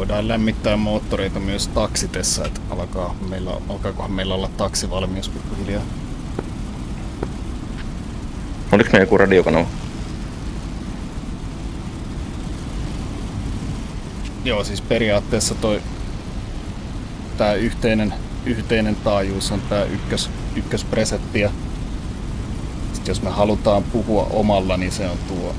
Voidaan lämmittää moottoreita myös taksitessa, että alkaakohan meillä olla taksivalmius pikkuhiljaa. Oliko meillä joku radiokanava? Joo, siis periaatteessa tää yhteinen taajuus on tää ykköspresetti. Ja sitten jos me halutaan puhua omalla, niin se on tuo.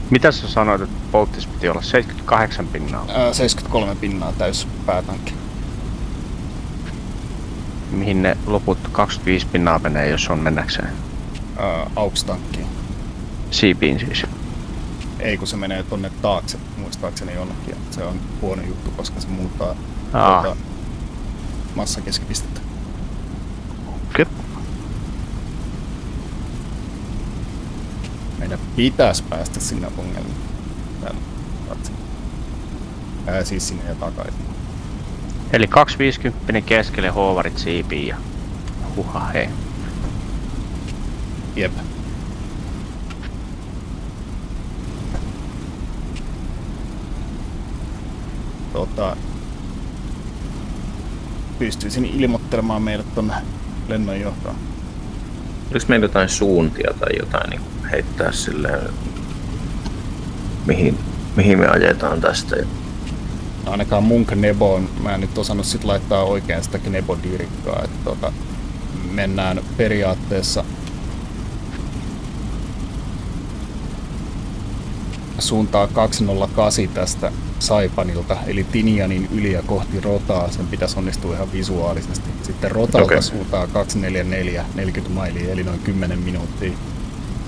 Mitä sä sanoit, että polttis piti olla 78 pinnaa? 73 pinnaa täys päätankki. Mihin ne loput 25 pinnaa menee, jos on mennäkseen? AUX-tankkiin. Siipiin siis. Ei, kun se menee tonne taakse, muistaakseni jonnekin. Se on huono juttu, koska se muuttaa massakeskipistettä. Okei. Meidän pitäisi päästä sinne ongelmiin. Täällä. Siis sinne ja takaisin. Eli 250 keskelle hoovarit siipiin ja huha hei. Jep. Pystyisin ilmoittelemaan meille tonne lennonjohtoon. Oliko meillä jotain suuntia tai jotain niin heittää silleen, mihin me ajetaan tästä? Ainakaan mun Kneboon, mä en nyt osannut sit laittaa oikein sitä Knebo-dirikkaa, että mennään periaatteessa suuntaa 208 tästä Saipanilta, eli Tinianin yli ja kohti Rotaa, sen pitäisi onnistua ihan visuaalisesti. Sitten Rotalta suuntaa 244, 40 mailia, eli noin 10 minuuttia.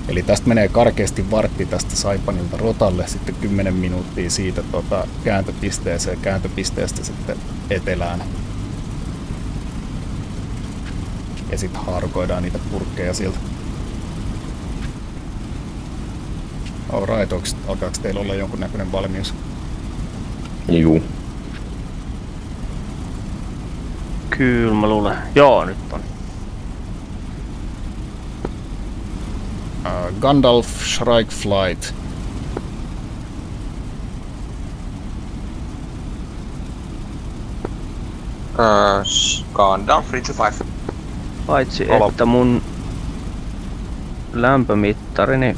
Eli tästä menee karkeasti vartti tästä Saipanilta Rotalle, sitten 10 minuuttia siitä kääntöpisteeseen, kääntöpisteestä sitten etelään. Ja sitten haarukoidaan niitä purkkeja sieltä. Alright, alkaako teillä olla jonkunnäköinen valmius? Juu. Kyllä mä luulen. Joo, nyt on. Gandalf Shrike Flight. Gandalf 325. Paitsi että mun lämpömittarini,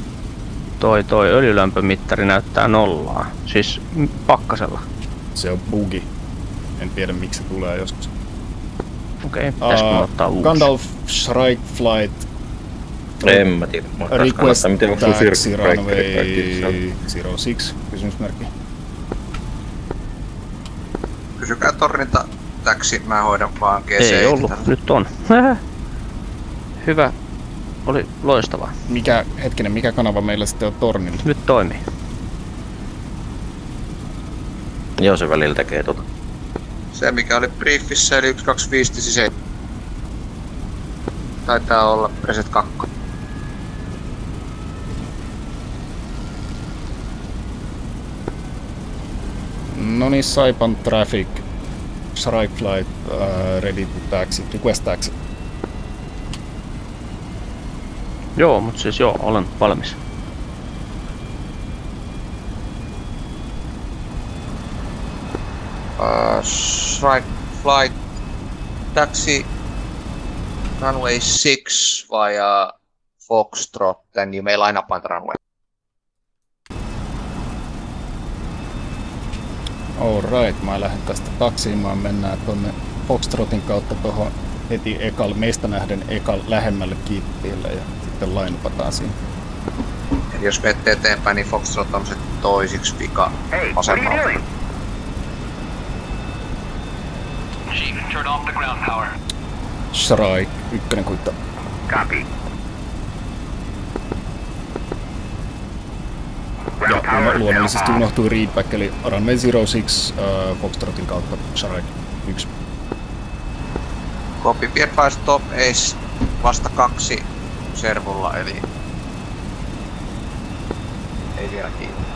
toi öljylämpömittari näyttää nollaa. Siis pakkasella. Se on bugi. En tiedä miksi se tulee joskus. Okei, pitäisikö mä ottaa uusi? Gandalf Shrike Flight. En mä tiedä. Request taxi runway 06, kysymysmerkki. Kysykää torninta taxi, mä hoidan vaan GC. Ei ollut, nyt on. Hyvä. Oli loistavaa. Mikä kanava meillä sitten on tornilla? Nyt toimii. Joo, se välillä tekee tota. Se mikä oli briefissä eli 125 taitaa olla preset 2. Noniin, Saipan traffic. Shrike Flight ready to taxi. Request taxi. Joo, mut siis joo, olen valmis. Shrike Flight taxi runway 6 via Foxtrot, then you may line up on the runway. Alright, mä lähden tästä taksimaan, mennään tonne Foxtrotin kautta tohon heti meistä nähden lähemmälle kiittille ja sitten lainupataan siinä. Eli jos menette eteenpäin, niin Foxtrot on se toisiksi vika vasemmalla. Turn off the ground power. Shrike, ykkönen kuitta. Copy. Ja luonnollisesti unohtui readback, eli runway 06 Foxtrotin kautta Shrike 1. Copy, be advised, top ace vasta 2 servulla, eli ei vielä kiinni.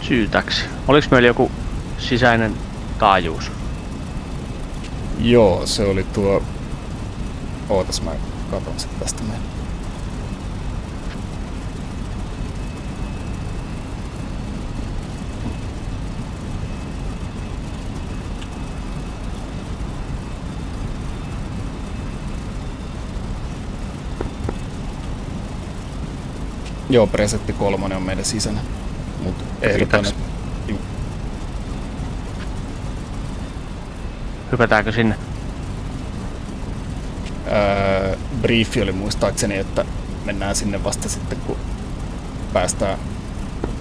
Syytäksi. Oliks meillä joku sisäinen taajuus? Joo, se oli tuo... Ootas, mä katon sen tästä näin. Joo, presetti 3 on meidän sisällä. Mut ehdotan, että... Juu. Hypätäänkö sinne? Briefi oli muistaakseni, että mennään sinne vasta sitten, kun päästään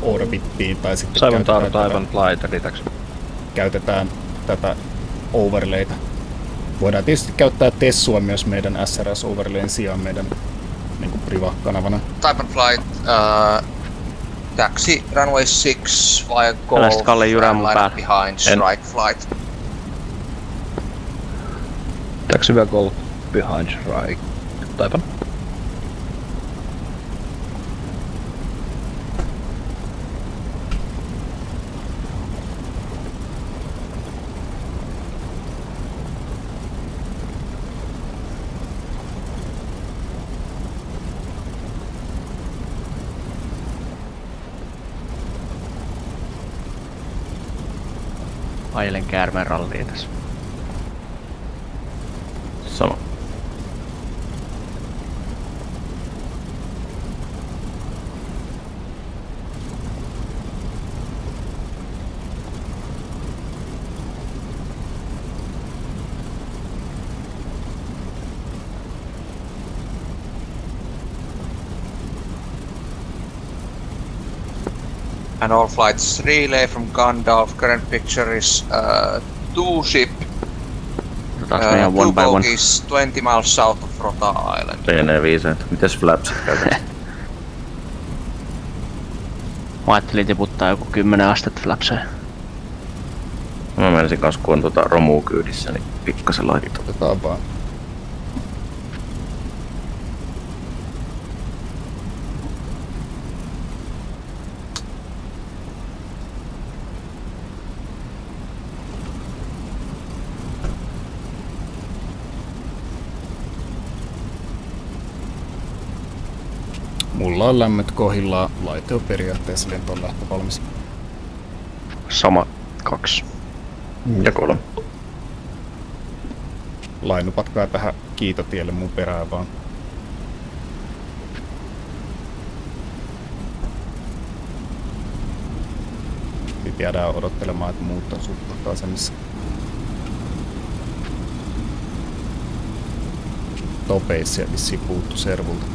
orbittiin tai sitten Saivan taarut aivan laitaritäksi. Käytetään tätä overlayta. Voidaan tietysti käyttää Tessua myös meidän SRS-overlayn sijaan meidän niin priva-kanavana. Type and Flight, taxi, runway 6 via Golf, Kalle jyrää mun line päällä. behind, strike flight. Taxi via Golf behind strike. Taipan. Ajelen käärmeen rallia tässä. Sama. And all flights relay from Gandalf. Current picture is 2 ship, Otetaan meidän 2 one by one. bogies 20 miles south of Rota Island. Lienee viisaita. Mites flapsit käytetään? Mä ajattelin tiputtaa joku 10 astetta flapseen. Mä menisin kans kun on romua kyydissä, niin pikkasen laittaa. Otetaan vaan. Mulla on lämmöt kohillaan, laite on periaatteessa lentoon lähtö valmis. Sama 2. Ja 3. Lainupatkaa tähän kiitotielle mun perään vaan. Nyt jäädään odottelemaan, että muut on suht asemissa. Topeissa vissiin puuttu servulta.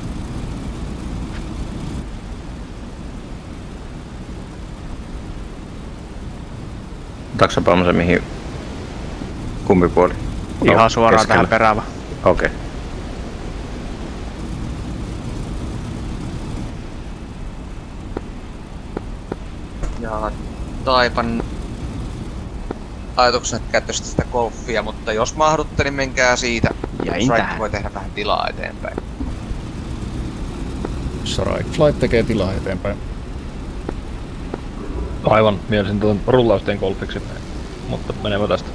Taksapaamme se mihin? Kumpi puoli? Ihan suoraan keskellä. tähän perään. Okei. Okay. Ja Taipan ajatuksena, että käyttäisitte sitä golfia, mutta jos mahdutte, niin menkää siitä. Jäin Strike tähän. voi tehdä vähän tilaa eteenpäin. Strike Flight tekee tilaa eteenpäin. Aivan mielisin tuon rullausteen golfiksi, mutta menemme tästä.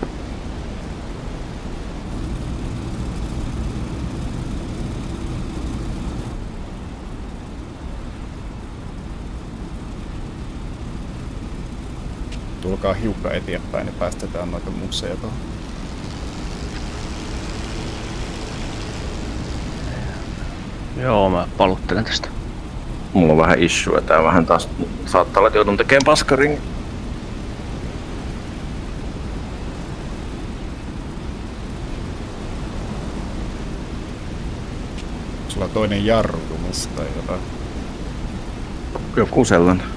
Tulkaa hiukka eteenpäin, niin päästetään noita musseja tuohon. Joo, mä paluttelen tästä. Mulla on vähän issue, tää vähän taas saattaa olla, että joudun tekemään paskaring. Sulla on toinen jarru jumissa tai jotain. Joku sellainen.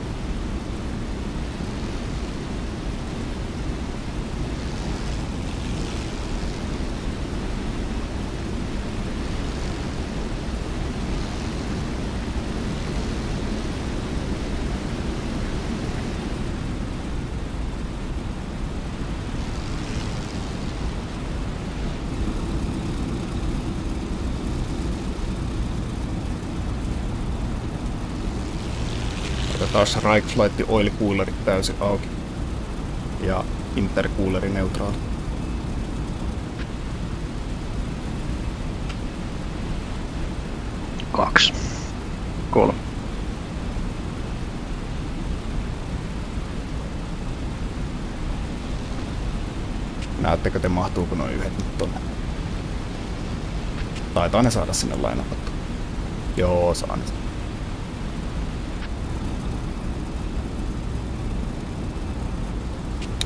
Otetaan Strike Flight oil coolerit täysin auki. Ja intercooleri neutraali. Kaksi. 3. Näettekö te mahtuuko noin yhdet nyt tonne? Taitaa ne saada sinne lainapattua. Joo, saa ne.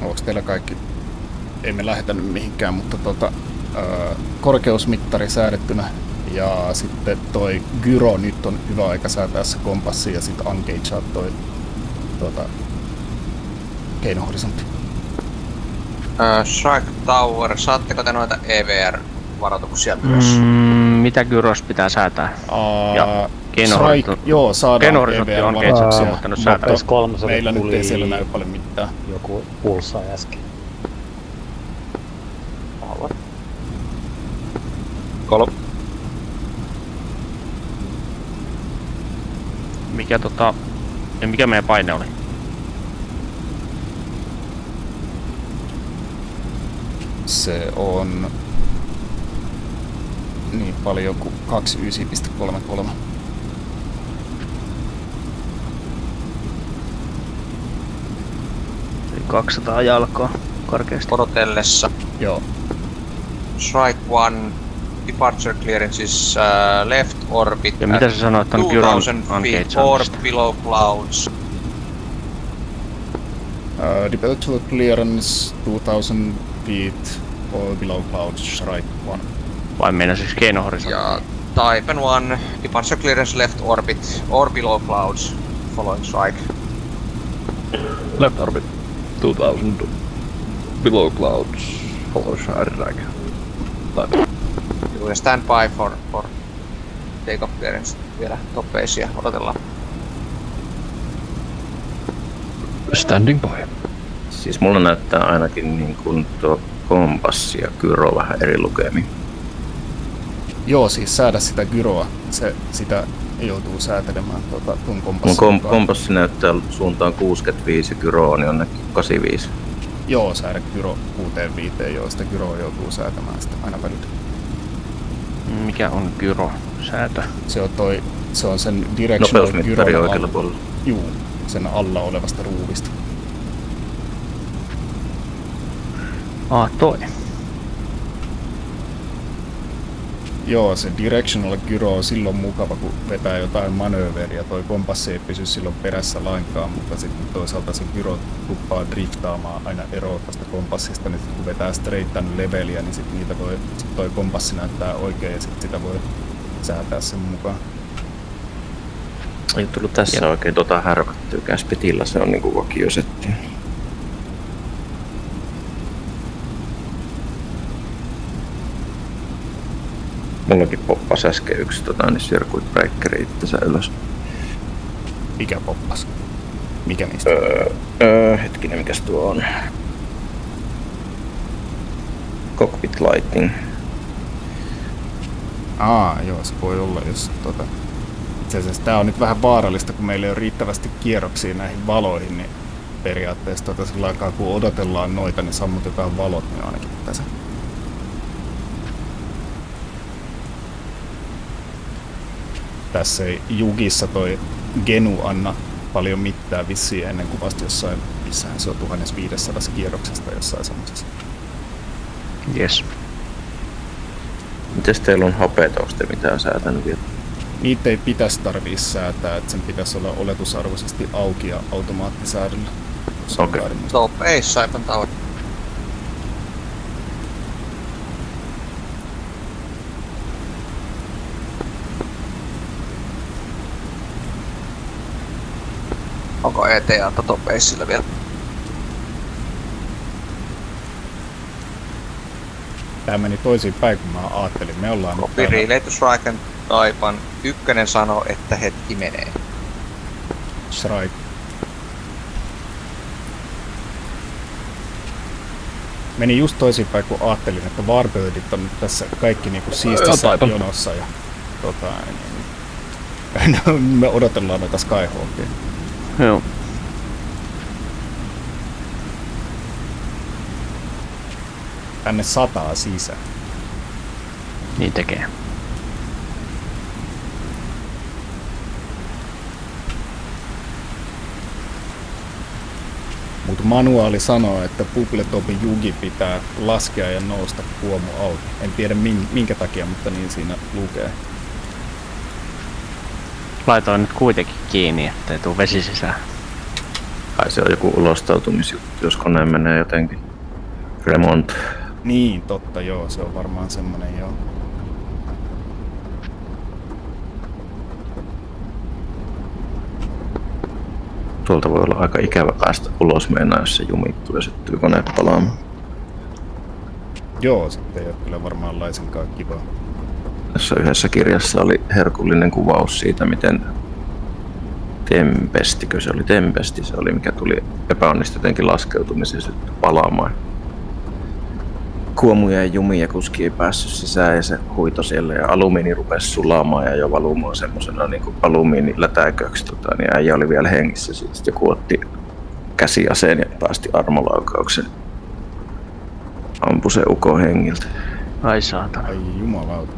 Onks teillä kaikki? Ei me lähetä nyt mihinkään, mutta korkeusmittari säädettynä. Ja sitten toi gyro nyt on hyvä aika säätää se kompassi ja sitten engagea toi keinohorisontti. Strike Tower, saatteko te noita EVR-varoituksia myös? Mitä gyros pitää säätää? Ja Strike, joo, saadaan keinohorisontti on EVR-varoituksia, mutta nyt säätää. mutta meillä nyt ei siellä näy paljon mitään. Joku pulssai äsken. 3. Mikä meidän paine oli? Se on niin paljon kuin 29,33. Eli 200 jalkaa karkeasti. Odotellessa. Joo. Strike 1, departure clearance is left orbit Ja mitä sä sanoit ton gyron 2000 feet or below clouds. Departure clearance 2000 feet or below clouds, Strike 1. Vai mennä siis keinohorisontti? Ja Taipan 1, departure clearance left orbit or below clouds, following strike. Left orbit. 2000. Below clouds. Follow drag. Ja stand by for take off clearance. Vielä toppeisia, odotellaan. Standing by. Siis mulla näyttää ainakin niin kuin tuo kompassi ja gyro vähän eri lukemiin. Joo, siis säädä sitä gyroa. Sitä joutuu säätelemään tuon kompassin. Mun kompassi näyttää suuntaan 65 ja gyro on jonnekin 85. Joo, säädä gyro 65, joo, sitä gyroa joutuu säätämään sitä aina välillä. Mikä on gyro-säätö? Se on sen directional nopeusmittari gyron oikealla puolella. Juu, sen alla olevasta ruuvista. Toi. Joo, se directional gyro on silloin mukava, kun vetää jotain manööveriä. Toi kompassi ei pysy silloin perässä lainkaan, mutta sitten toisaalta se gyro tuppaa driftaamaan aina eroa tästä kompassista, niin sit kun vetää straight leveliä, niin sitten toi kompassi näyttää oikein ja sitten sitä voi säätää sen mukaan. Ei tullut tässä oikein härkättyä käspitillä, se on niinku vakiosetti. Mullakin poppasi äsken yksi circuit breakeri itsensä ylös. Mikä poppas? Mikä niistä? Hetkinen, mikäs tuo on? Cockpit lighting. Joo, se voi olla, jos itse asiassa tää on nyt vähän vaarallista, kun meillä ei ole riittävästi kierroksia näihin valoihin, niin periaatteessa sillä aikaa kun odotellaan noita, niin sammutetaan valot, niin ainakin tässä. Tässä ei Jugissa toi Genu anna paljon mitään vissiin ennen kuin vasta jossain, missähän se on 1500 kierroksesta jossain semmosessa. Yes. Mites teillä on hapeet, onko te mitään säätänyt vielä? Niitä ei pitäisi tarvii säätää, että sen pitäisi olla oletusarvoisesti auki ja automaattisäädellä. Okei. Top Ace, Saipan Tower. Onko ETA Top Aceillä vielä? Tää meni toisin päin kuin mä ajattelin. Me ollaan Copy relay to Strike and Taipan. Ykkönen sanoo, että hetki menee. Strike. Meni just toisinpäin kuin ajattelin, että Warbirdit on nyt tässä kaikki niinku siistissä jonossa ja me odotellaan noita Skyhawkia. Joo. Tänne sataa sisään. Niin tekee. Mutta manuaali sanoo, että Pubbletopin jugi pitää laskea ja nousta kuomu auki. En tiedä minkä takia, mutta niin siinä lukee. Laitoin nyt kuitenkin kiinni, ettei tuu vesi sisään. Kai se on joku ulostautumisjuttu, jos kone menee jotenkin remont. Niin, totta joo, se on varmaan semmonen joo. Tuolta voi olla aika ikävä päästä ulos meinaa, jos se jumittuu ja syttyy koneet palaamaan. Joo, sitten ei ole kyllä varmaan laisinkaan kivaa. Tässä yhdessä kirjassa oli herkullinen kuvaus siitä, miten Tempestikö se oli? Tempesti se oli, mikä tuli epäonnistutenkin laskeutumisen ja syttyi palaamaan. Kuomuja ja jumia kuski ei päässyt sisään ja se huito siellä ja alumiini rupesi sulamaan ja jo valumaan semmosena niin alumiinilätäköksi. Niin äijä oli vielä hengissä. Sitten joku otti käsiaseen ja päästi armolaukauksen. Ampui se ukon hengiltä. Ai saatana. Ai jumalauta.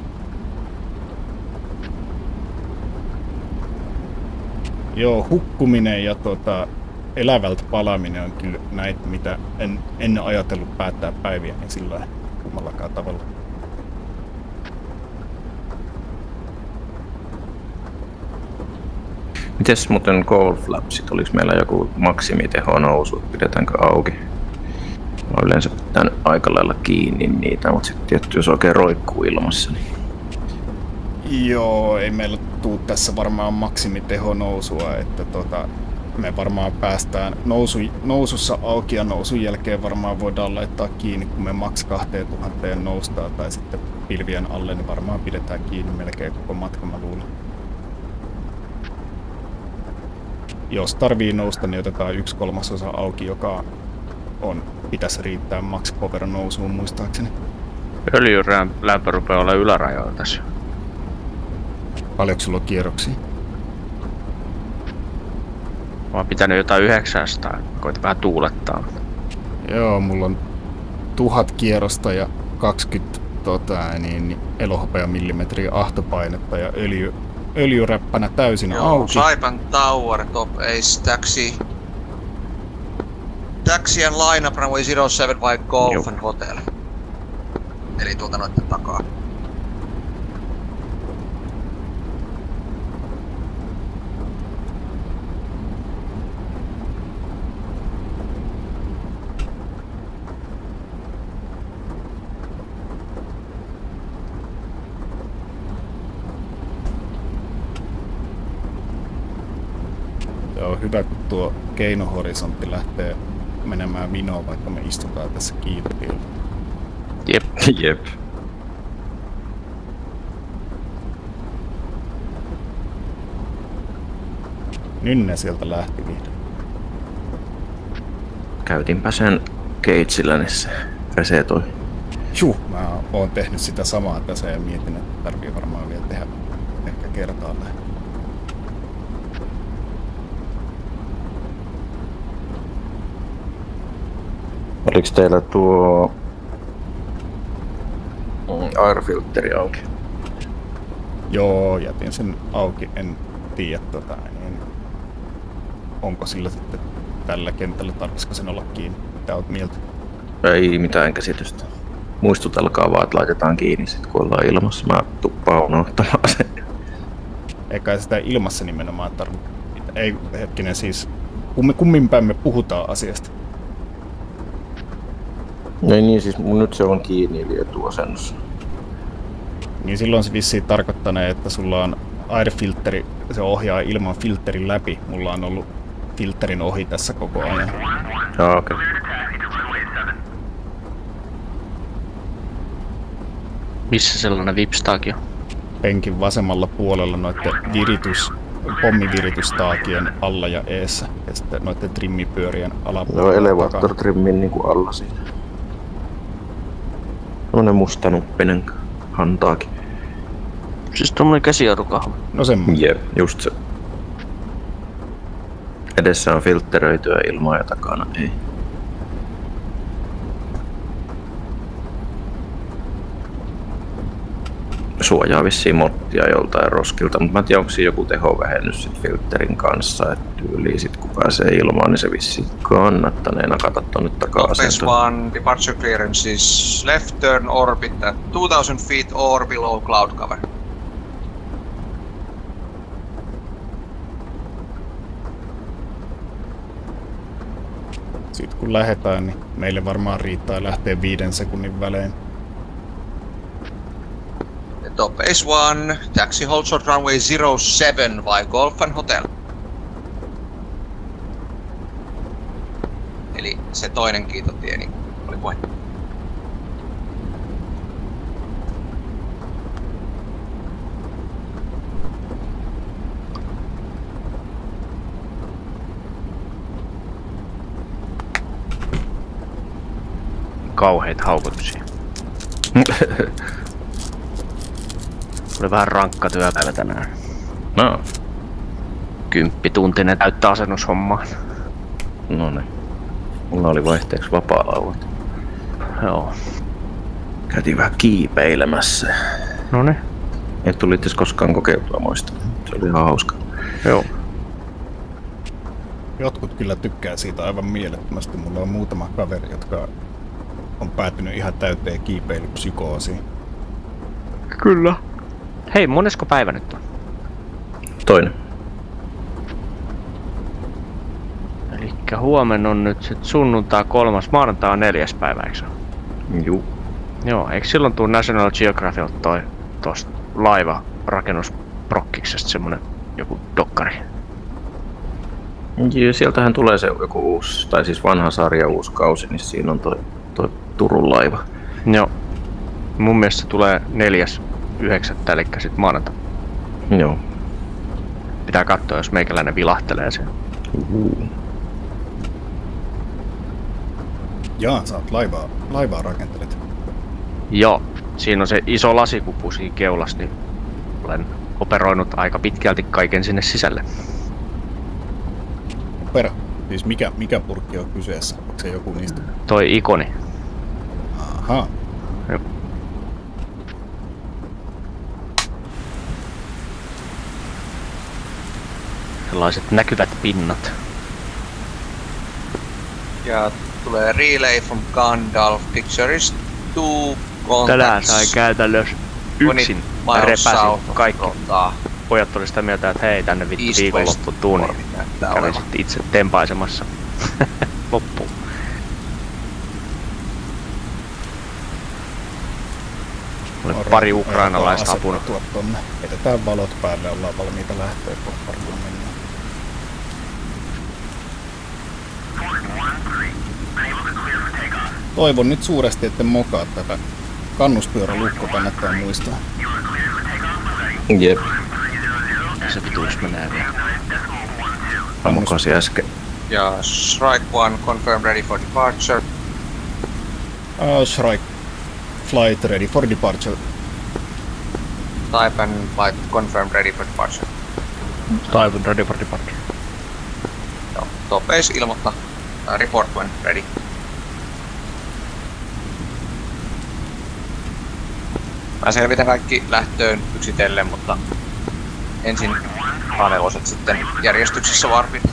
Joo, hukkuminen ja elävältä palaaminen on kyllä näitä, mitä en ajatellut päättää päiviä, niin sillä kummallakaan tavalla. Mites muuten Gold Flapsit? Oliko meillä joku maksimiteho nousu? Pidetäänkö auki? Mä oon yleensä pitänyt aika lailla kiinni niitä, mutta sitten tietty jos oikein roikkuu ilmassa, niin... Joo, ei meillä tuu tässä varmaan maksimiteho nousua, että me varmaan päästään nousussa auki ja nousun jälkeen varmaan voidaan laittaa kiinni, kun me maks 2000 noustaan tai sitten pilvien alle, niin varmaan pidetään kiinni melkein koko matka, mä luulen. Jos tarvii nousta, niin otetaan 1/3 auki, joka pitäisi riittää max power nousuun muistaakseni. Öljylämpö rupeaa olemaan ylärajoilla tässä. Paljonko sulla on kierroksia? Mä oon pitänyt jotain 900, koitin vähän tuulettaa. Joo, mulla on 1000 kierrosta ja 20 elohopea millimetriä ahtopainetta ja öljyräppänä täysin auki. Saipan Tower, Top Ace, Taxi and Lineup Runway 07 vai Golf and Hotel. Eli noitten takaa. On hyvä, kun tuo keinohorisontti lähtee menemään vinoon, vaikka me istutaan tässä kiitotiellä. Jep. Jep. Nynne sieltä lähti vihdoin. Käytinpä sen keitsillä, niin se resetoi. Mä oon tehnyt sitä samaa tässä ja mietin, että tarvii varmaan vielä tehdä ehkä kertaalleen. Oliko teillä tuo airfilteri auki? Joo, jätin sen auki. En tiedä, niin onko sillä sitten tällä kentällä, tarvitsisiko sen olla kiinni? Mitä oot mieltä? Ei mitään käsitystä. Muistutelkaa vaan, että laitetaan kiinni sit kun ollaan ilmassa. Mä tuppaan unohtamaan sen. Eikä sitä ilmassa nimenomaan tarvitse. Ei, hetkinen siis. Kummin päin me puhutaan asiasta? Ei niin, siis nyt se on kiinni eli etuasennossa. Niin silloin se vissiin tarkoittanee, että sulla on airfilteri, se ohjaa ilman filterin läpi. Mulla on ollut filterin ohi tässä koko ajan. Joo, okei. Missä sellainen vipstaaki on? Penkin vasemmalla puolella noitten pommiviritysstaakien alla ja eessä. Ja sitten noitten trimmipyörien alapuolella. Joo, elevator trimmin niinku alla siinä. Semmonen mustanuppinen hantaakin. Siis tommonen käsijarrukahva. No semmoinen. Jep, just se. Edessä on filtteröityä ilmaa ja takana ei. Suojaa vissiin mottia joltain roskilta, mutta mä en tiedä, onko siinä joku tehovähennys sit filterin kanssa, että tyyliin sit kun pääsee ilmaan, niin se vissiin kannattanee nakata tonne taka-asentoon. Phase 1 departure clearance is left turn orbit at 2000 feet or below cloud cover. Sitten kun lähdetään, niin meille varmaan riittää lähteä 5 sekunnin välein. Top Base 1, taxi hold short runway 07 by Golf and Hotel. Eli se toinen kiitotie, niin oli puhe. Kauheit haukotuksia. Oli vähän rankka työpäivä tänään. No. 10-tuntinen täyttä asennushommaa. No niin. Mulla oli vaihteeksi vapaa-lauat. Joo. Käytiin vähän kiipeilemässä. Noniin. Ei tuli itse koskaan kokeiltua muista. Se oli ihan hauska. Joo. Jotkut kyllä tykkää siitä aivan mielettömästi. Mulla on muutama kaveri, jotka on päätynyt ihan täyteen kiipeilypsykoosiin. Kyllä. Hei, monesko päivä nyt on? Toinen. Elikkä huomenna on nyt sit sunnuntai 3, maanantai on 4. päivä, eikö se? Juu. Joo, eikö silloin tuu National Geographicilta toi tosta laivarakennusprokkiksesta semmonen joku dokkari? Joo, sieltähän tulee se joku uusi, tai siis vanha sarja, uusi kausi, niin siinä on toi Turun laiva. Joo. Mun mielestä se tulee 4.9. eli sit maanantai. Joo. Pitää katsoa, jos meikäläinen vilahtelee siellä. Jaa, sä oot laivaa rakentelet. Joo. Siinä on se iso lasikupu siinä keulassa, niin olen operoinut aika pitkälti kaiken sinne sisälle. Opera. Siis mikä purkki on kyseessä? Onko se joku niistä? Toi ikoni. Ahaa. Joo. Sellaiset näkyvät pinnat. Ja tulee relay from Gandalf. Picture is 2 Tänään contacts. sai käytännössä yksin Miles repäsin south kaikki. of Pojat oli sitä mieltä, että hei, tänne vittu East viikonloppu West tuun. orbit näyttää Kävin olevan. sitten itse tempaisemassa loppuun. Oli pari ukrainalaista apuna. Tonne. Edetään valot päälle, ollaan valmiita lähteä, kun varmaan mennään. Toivon nyt suuresti, etten mokaa tätä kannuspyörälukko, kannattaa muistaa. Jep. Se vituus menee vielä. Mä mokasin äsken. Ja Strike 1 confirm ready for departure. Shrike flight ready for departure. Type and flight confirm ready for departure. Taivan ready for departure. Joo, Top Base ilmoittaa. Report when ready. Mä selvitän kaikki lähtöön yksitellen, mutta ensin A4 sitten järjestyksessä warpit.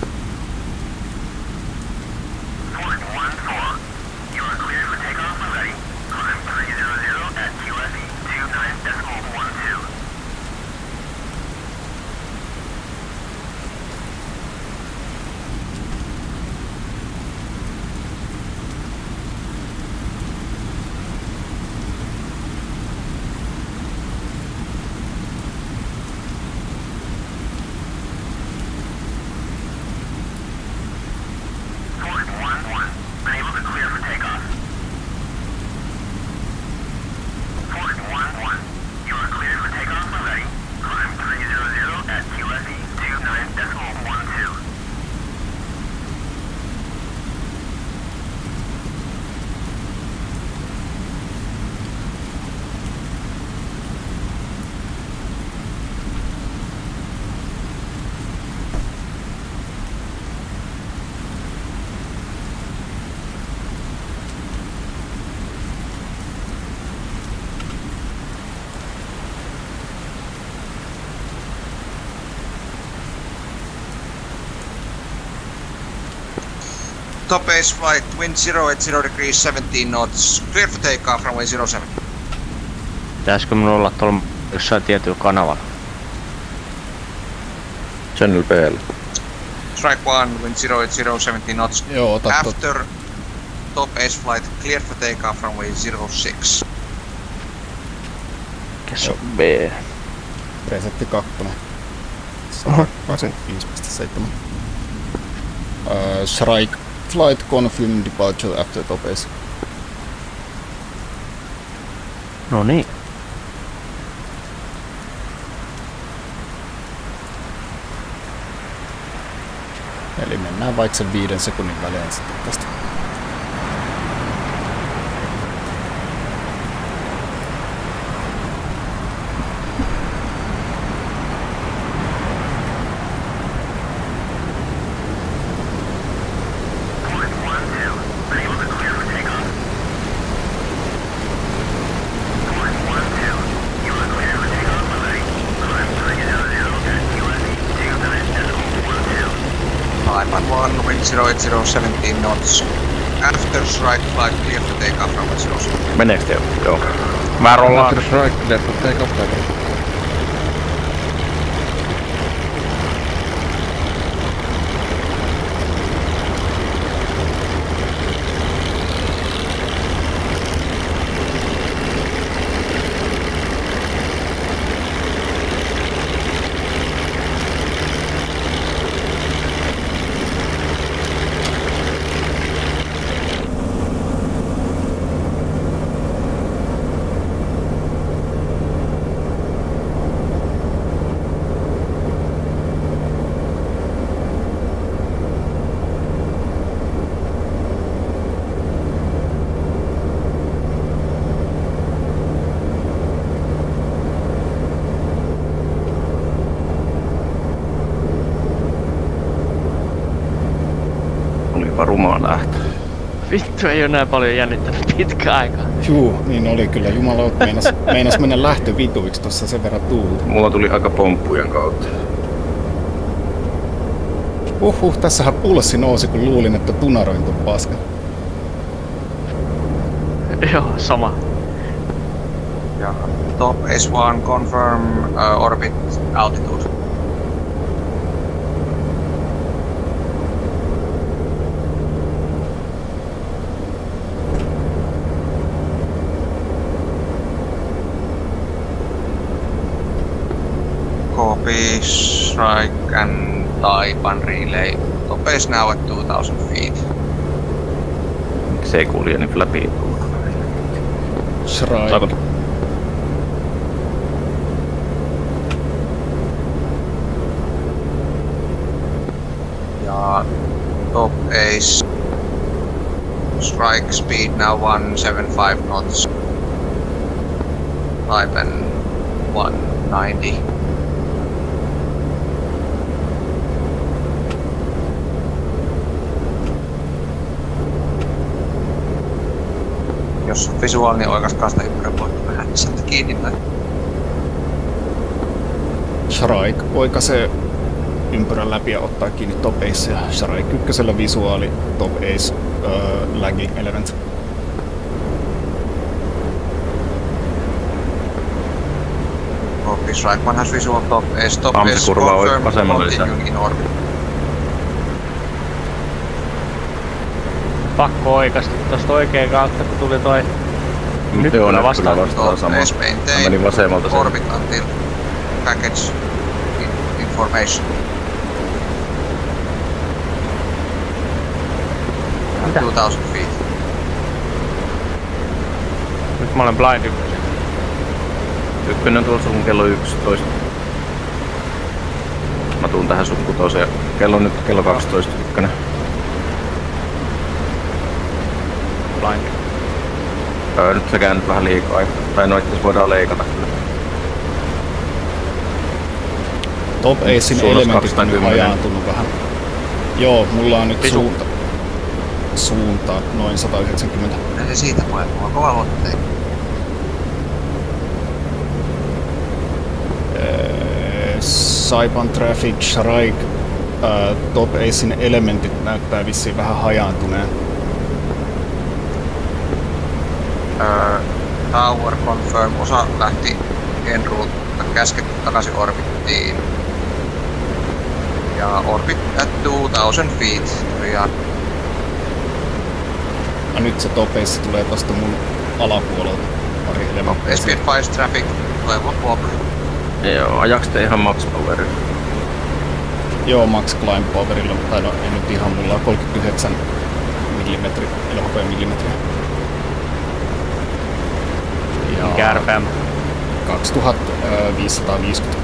Top Ace flight, wind 080 degrees 17 knots, clear for takeoff, runway 07. Pitäisikö minun olla tuolla jossain tietyllä kanavalla? Channel PL. Strike 1, wind 080 17 knots. Joo, ota After Top Ace flight, clear for takeoff, runway 06. Kes on B? Resetti 2. 25.7. Strike flight confirmed departure after Top Ace. No niin. Eli mennään vaikka sen 5 sekunnin välein sitten tästä. Taiwan 1, wind 080 17 knots. After strike flight, clear for takeoff, runway 07. Meneekö te? Joo. Mä rollaan. After strike, clear for takeoff, takeoff. Olipa rumaa lähtö. Vittu, ei oo näin paljon jännittänyt pitkään aikaa. Juu, niin oli kyllä. Jumalaut meinas mennä lähtövituiksi tossa sen verran tuulta. Mulla tuli aika pomppujen kautta. Tässähän pulssi nousi, kun luulin, että tunaroin ton paskan. Joo, sama. Ja Top Ace 1, confirm orbit altitude. Copy, strike and Taiwan relay. Top Ace now at 2000 feet. Miksi ei kulje niin läpi? Strike. Saako? Ja Top Ace, strike speed now 175 knots. Taiwan 190. Jos on visuaalinen oikaskaa sitä ympärän voittu vähän sieltä kiinni näin. Strike oikaisee ympyrän läpi ja ottaa kiinni Top Ace ja Strike ykkösellä visuaali Top Ace lagging element. Copy, strike one has visual Top Ace. Top Amsi Ace kurvaa confirmed vasemmalle lisää. continuing in orbit. Pakko oikasta tosta oikeen kautta, kun tuli toi. Nyt Joo, kyllä vastaan. vastaan Top sama. Ace Mä maintain menin vasemmalta sen. orbit until package information. Mitä? 2000 feet. Nyt mä olen blind ykkösen. Ykkönen tuossa sun kello 11. Mä tuun tähän sun kutoseen. Kello on nyt kello 12 ykkönen. Blind. Nyt sä käännyt vähän liikaa. Tai no itse voidaan leikata kyllä. Top Acein Suunnas elementit on 210. hajaantunut vähän. Joo, mulla on nyt Visu. suunta noin 190. Ja se siitä maailmaa on kova luottein. Saipan traffic, Strike Top Acein elementit näyttää vissiin vähän hajaantuneen. Tower confirm, osa lähti en route, käsketty takaisin orbittiin. Ja orbit at 2000 feet. Ja No nyt se Top Ace tulee tosta mun alapuolelta. Pari elementtiä. Speed Fires Traffic, level block. Joo, ajaks te ihan max powerilla? Joo, max climb powerilla, tai no ei nyt ihan, mulla on 39 millimetri, LHP millimetriä. Ja Mikä RPM? 2550.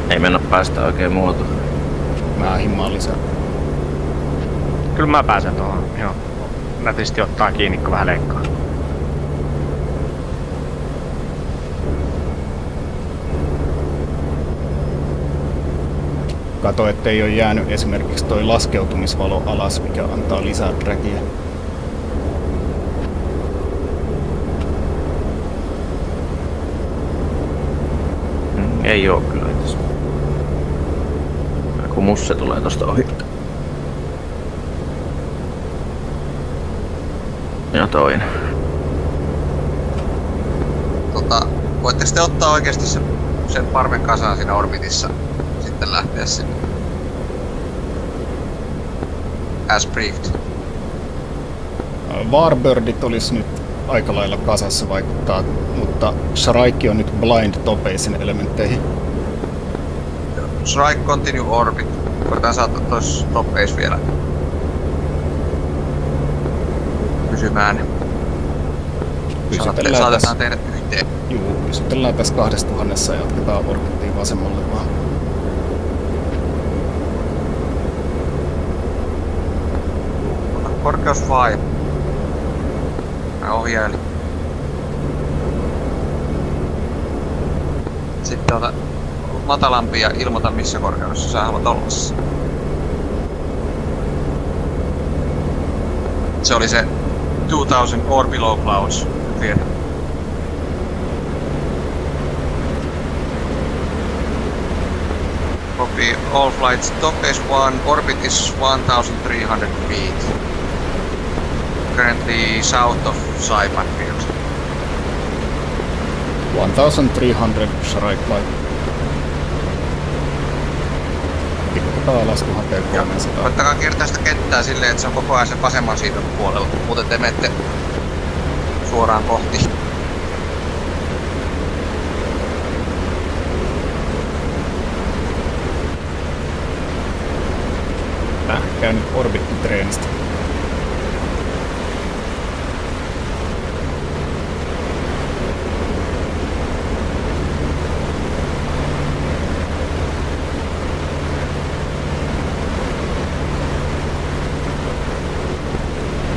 Ei mennä päästä oikein muotoon. Mä himmaan lisää. Kyllä mä pääsen tuohon, joo. Nätisti ottaa kiinni, kun vähän leikkaa. Kato, ettei ole jäänyt esimerkiksi toi laskeutumisvalo alas, mikä antaa lisää dragia. Ei oo kyllä itse. Kun musse tulee tosta ohi. Ja toinen. Voitteko te ottaa oikeesti sen parven kasaan siinä orbitissa? Sitten lähteä sinne. As briefed. Warbirdit olisi nyt aika lailla kasassa vaikuttaa, mutta Shrike on nyt blind Top Acein elementteihin. Strike continue orbit. Koitetaan saada tois Top Ace vielä pysymään. Saatetaan teidät yhteen. Juu, pysytellään tässä 2000 ja jatketaan orbittiin vasemmalle vaan. Korkeus 5. Mä ohjailin. Sitten ota matalampi ja ilmoita missä korkeudessa sä haluat olla. Se oli se 2000 or below clouds. Tiedä. Copy all flights. Top Ace 1, orbit is 1300 feet. Currently south of Saipan field. 1300 Shrike flight. Tipputetaan alas 1300. Koittakaa kiertää sitä kenttää silleen, että se on koko ajan sen vasemman siivun puolella. Muuten te menette suoraan kohti. Mä käyn nyt orbittitreenistä.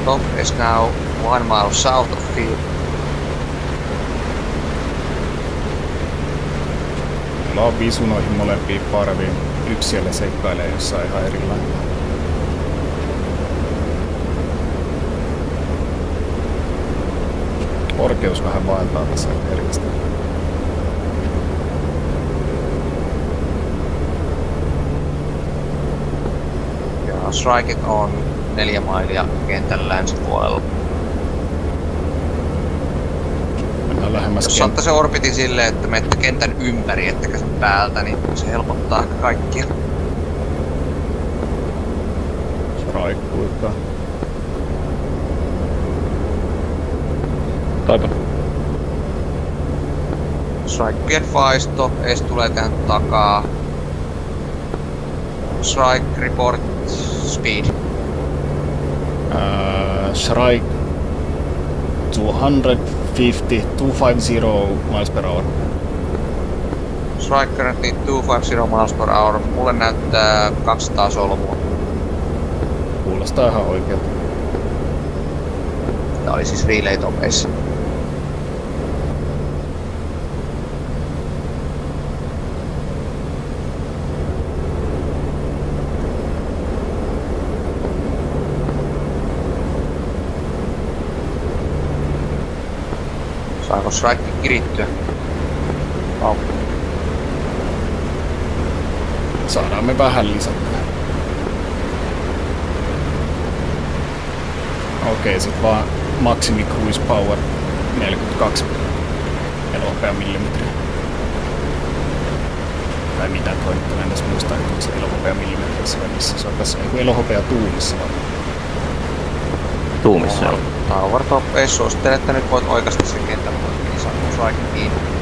Top is now 1 mile south of field. Meillä on visu noihin molempiin parviin. Yksi siellä seikkailee jossain ihan erilainen. Korkeus vähän vaeltaa tässä herkästi. Ja Strike on 4 mailia kentän länsipuolella. Mennään lähemmäs Jos ottaa se orbitin silleen, että menette kentän ympäri, ettekä sen päältä, niin se helpottaa ehkä kaikkia. Raikkuuttaa. Taipa. Strike be advised, Top Ace tulee tähän takaa. Strike report speed. Shrike 250 miles per hour. Strike currently 250 miles per hour. Mulle näyttää 200 solmua. Kuulostaa ihan oikealta. Tää oli siis relay Top Ace. Saako strike kirittyä? Saadaan me vähän lisättyä. Okei, sit vaan maximi cruise power 42 elohopea millimetriä. Tai mitä toi nyt en edes muista, että onko se elohopea millimetrissä vai missä se on tässä. Eiku elohopea tuumissa vai? Tuumissa on. Tower top ei suosittele, että nyt voit oikasta sen kentän poikki, niin saat strike kiinni.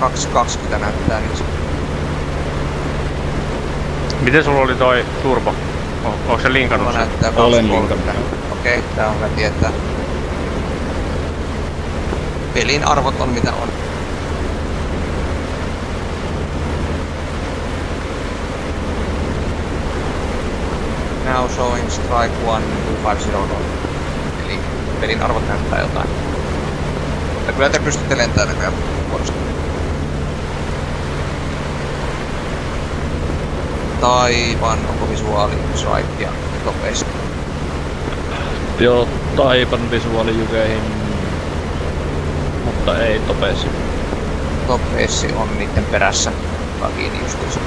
...2.20 näyttää nyt. Miten sulla oli toi turbo? Onko se linkannut sen? Näyttää 2.30. Olen linkannut. Okei, tää on hyvä tietää. Pelin arvot on mitä on. Now showing strike 12500. Eli pelin arvot näyttää jotain. Mutta kyllä te pystytte lentämään näköjään vuorosta. Taivan, onko visuaali strike ja topeista? Joo, Taipan visuaalijukeihin, mutta ei topeisi. Topeissi on niitten perässä. Kiinni justiinsa.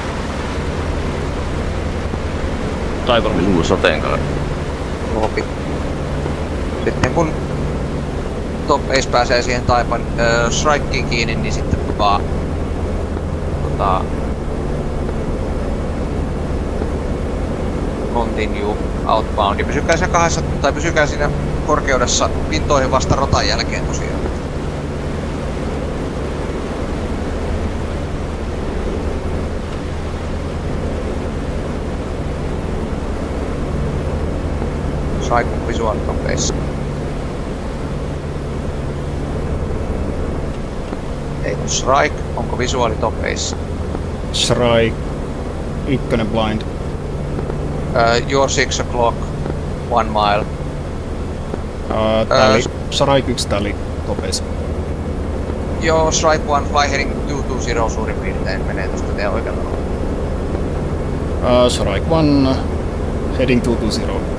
Taipan visuaali. Sateenkaari. Lopi. Sitten kun Top Ace pääsee siihen Taipan strikeen kiinni, niin sitten vaan continue outbound. Ja pysykää siinä kahdessa, tai pysykää siinä korkeudessa pintoihin vasta rotan jälkeen tosiaan. Strike visual Top Ace. Ei kun strike, onko visuaali Top Ace? Strike, ykkönen blind. Your 6 o'clock, 1 mile. Tali, strike 1 tali, topeisi. Joo, strike 1, fly heading 220 suurin piirtein menee tosta teidän oikealta. Strike 1, heading 220.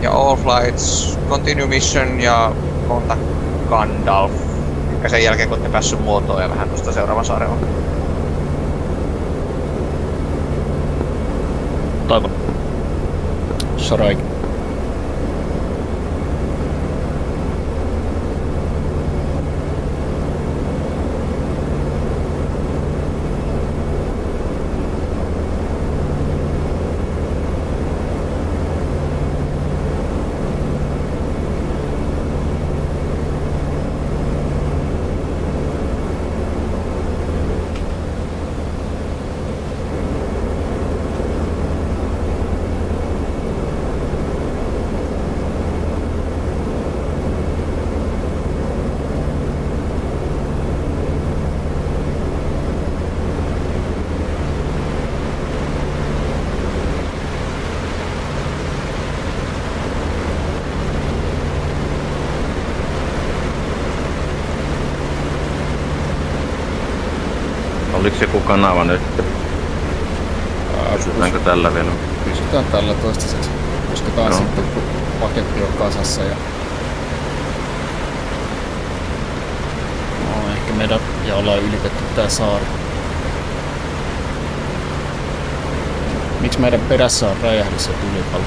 Ja all flights, continue mission ja contact Gandalf. Ja sen jälkeen kun olette päässyt muotoon ja vähän tosta seuraavan saaren on. Taipan. Strike. Oliko joku kanava nyt? Pysytäänkö tällä vielä? Pysytään tällä toistaiseksi. Uskotaan sitten, kun paketti on kasassa. Ja... No, ehkä meidän ja ollaan ylitetty tää saari. Miksi meidän perässä on räjähdys ja tulipalo?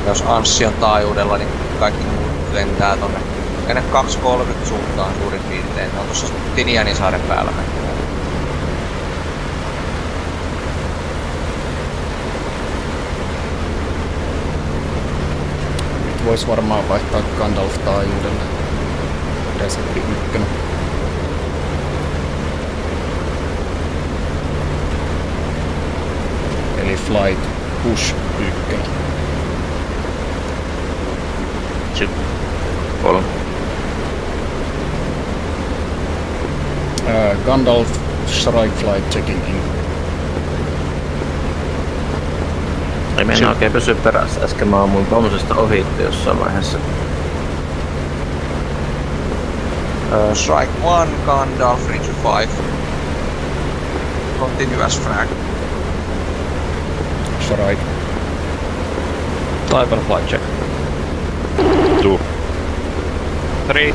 Jos Anssi on taajuudella, niin kaikki muut lentää tonne. Mennä 2.30 suuntaan suurin piirtein. Ne on tossa Tinianin saaren päällä. Nyt vois varmaan vaihtaa Gandalf taajuudelle. Resetti 1. Eli flight push 1. Sitten 3. Gandalf strike flight checking in. Ei mennä oikein pysy perässä. Äsken mä ammuin tommosesta ohitte jossain vaiheessa. Strike 1, Gandalf, Richard 5. Continuous frag. Strike. Taipan flight check. 2. 3.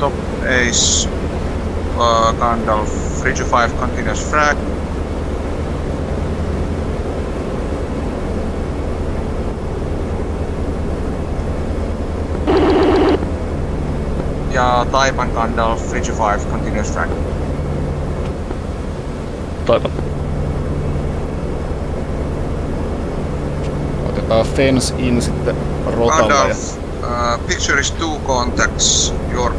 Top Ace, Gandalf, Richard 5, continuous frag. Ja Taipan, Gandalf, Richard 5, continuous frag. Taipan. Otetaan fence in sitten rotalla ja Gandalf, picture is 2 contacts, your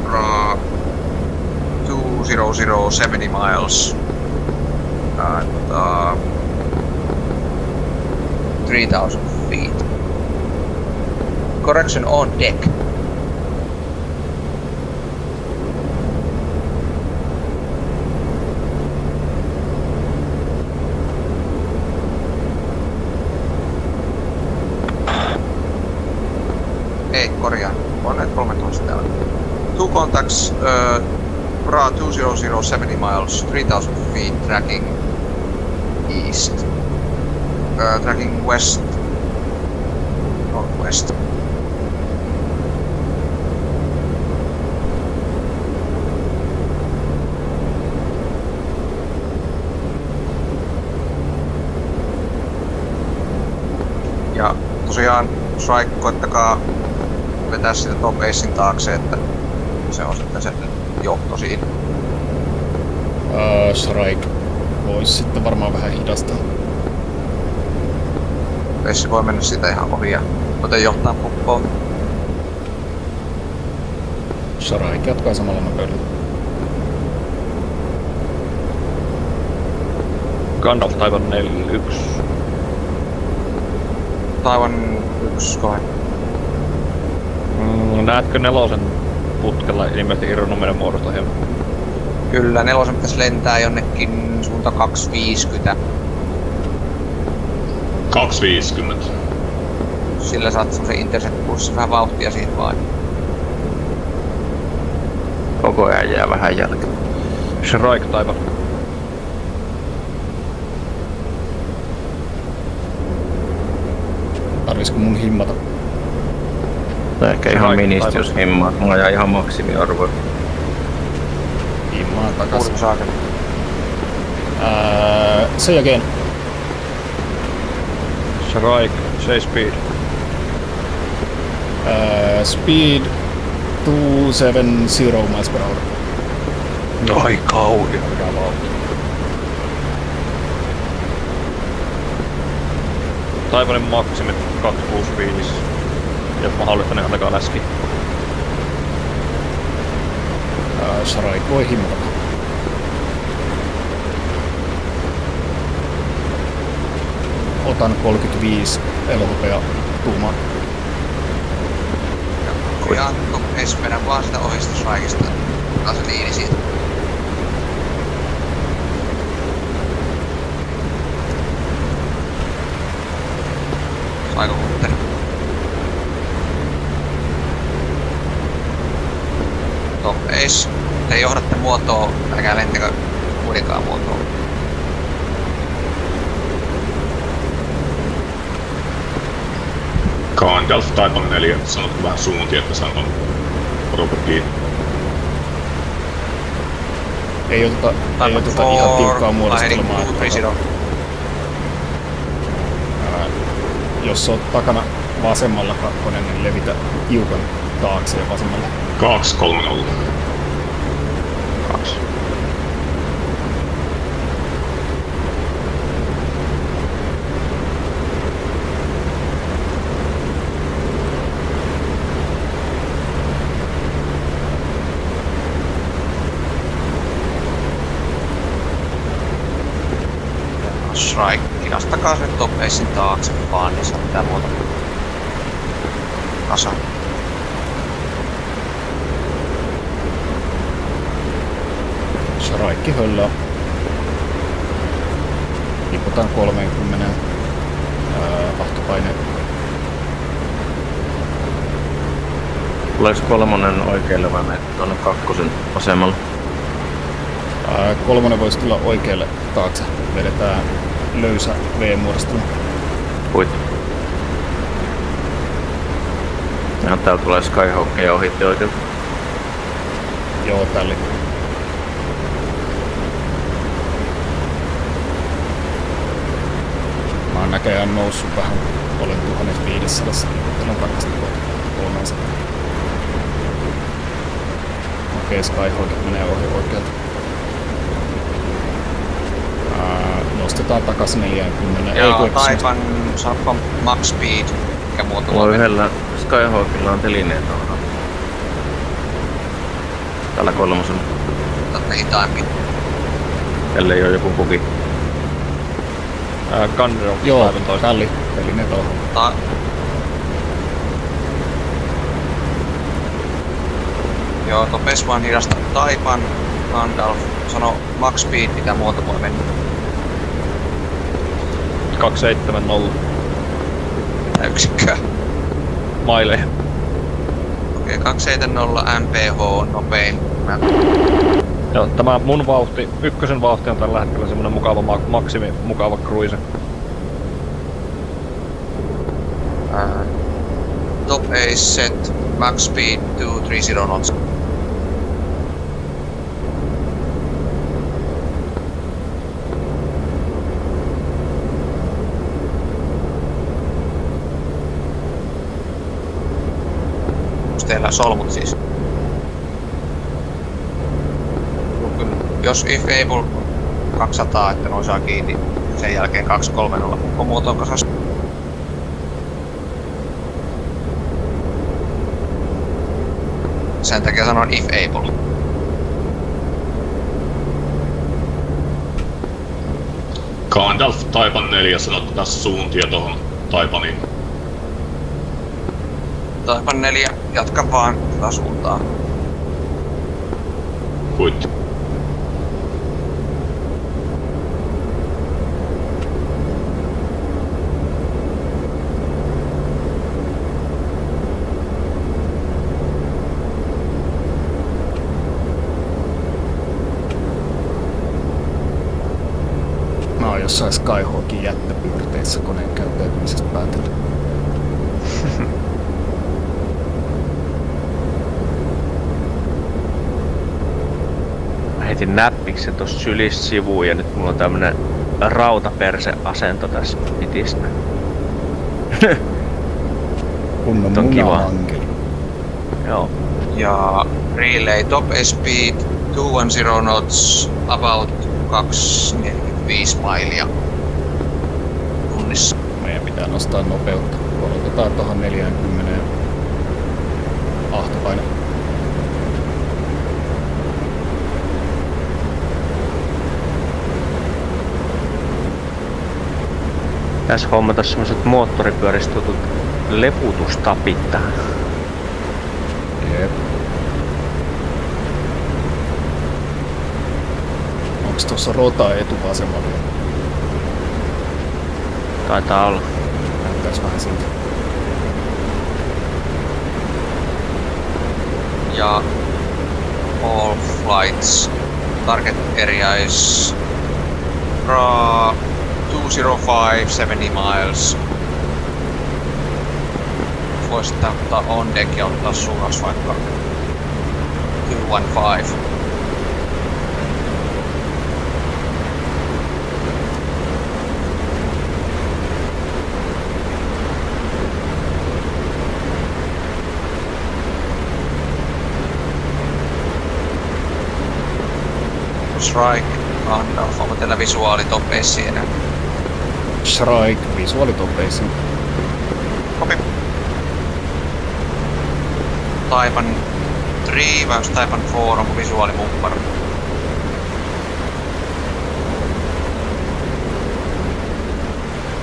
20070 miles and 3000 feet. Correction on deck. Ei, korjaan. On näitä 3000 täällä. 2 contacts, Bra 2070 miles, 3000 feet, tracking east. Tracking west. Northwest. Ja tosiaan Strike, koittakaa vetää sitä top acein taakse, että se on sitten se johto siinä. Strike voisi sitten varmaan vähän hidastaa. Ace voi mennä sitä ihan ohi ja joten johtaa pukkoon. Strike jatkaa samalla nopeudella. Gandalf Taipan 41. Taiwan 1 koe. Näetkö nelosen putkella ilmeisesti irronuminen muodosta hieman? Kyllä, nelosen pitäisi lentää jonnekin suunta 250. 250. Sillä saat semmosen intercept-kurssin vähän vauhtia siitä vaan. Koko ajan jää vähän jälkeen. Strike Taipan. Tarvisiko mun himmata? Tai ehkä ihan Strike ministi, Taipan. jos himmaat. Mulla jää ihan maksimiarvo. Himmaan takas. Kuulin saakeli. Sen jälkeen Strike, say speed. speed 270 miles per hour. Ai kauhia, mikä vauhti. Taipanin maksimit 265. Jos mahdollista, niin antakaa läski. Strike voi himmata. Otan 35 elohopea tuumaan. Ja top Ace vedä vaan sitä ohista Strikeista. Ottaa se liini siitä. Saiko kutteri? Top Ace. Te johdatte muotoa, älkää lentäkö muidenkaan muotoa. Gandalf Taipan 4, sanottu vähän suuntiin, että saan ton porukan kiinni. Ei oteta ihan tiukkaa muodostelemaan. Jos oot takana vasemmalla kakkonen, niin levitä hiukan taakse ja vasemmalla. 230. 2. Strike. Hidastakaa se top acein taakse vaan, niin se on mitään muuta. Kasa. Raikki höllää. Tiputaan 30. Ahtopaine. Tuleeko 3 oikealle vai menet tuonne 2 asemalle? 3 voisi tulla oikealle taakse. Vedetään löysä V-muodostelu. Huit. Ja täällä tulee Skyhawkia ohitti oikealta. Joo, tälli. Mä oon näköjään noussut vähän. Olen 1500. Liikuttelen varmasti kohta 300. Okei, Skyhawkit menee ohi oikealta. Nostetaan takas 40. Joo, Taipan saappa max speed. Mikä muotoilla? Mulla on yhdellä Skyhawkilla on telineet tuolla. Tällä 3. Tätä hitaammin. Ellei oo joku bugi. Gunner on Joo, aivan toista. tälli. Telineet on. Joo, topes vaan hidasta Taipan. Gandalf sano max speed, mitä muoto voi mennä. 270 Mitä yksikköä? maileja. Okei, 270 MPH on nopein. Joo, tämä mun vauhti, 1 vauhti on tällä hetkellä semmonen mukava maksimi, mukava cruise. Top ace set, max speed 230 knots. Onks teillä solmut siis? Jos if able 200, että noin saa kiinni, sen jälkeen 230. Onko muotoon kasas? Sen takia sanon if able. Gandalf Taipan 4 sanot tässä suuntia tohon Taipaniin. Taipan 4, jatka vaan tätä suuntaan. Huitti. Mä oon jossain Skyhawkin jättöpiirteissä koneen käyttäytymisestä päätellä. Mä heitin näppiksen tossa sylissä sivuun ja nyt mulla on tämmönen rautaperse-asento tässä pitistä. Kunnon on kiva. munahankeli. Joo. Ja relay top speed 210 knots about 245 mailia tunnissa. Meidän pitää nostaa nopeutta. Korotetaan tuohon 40 ahtopaine. Tässä hommata semmoset moottoripyöristutut leputustapit tähän. Jep. Onks tossa rota etuvasemmalla? Taitaa olla. Näyttäis vähän siltä. Ja all flights target area is 205 70 miles. Voisit ottaa on deck ja ottaa suunnassa vaikka 215. Strike, Gandalf, onko teillä visuaalitopeissa enää? Shrike, visuaalitopeisiin. Kopi. Taipan 3 vai onko Taipan 4, onko visuaalimupparo?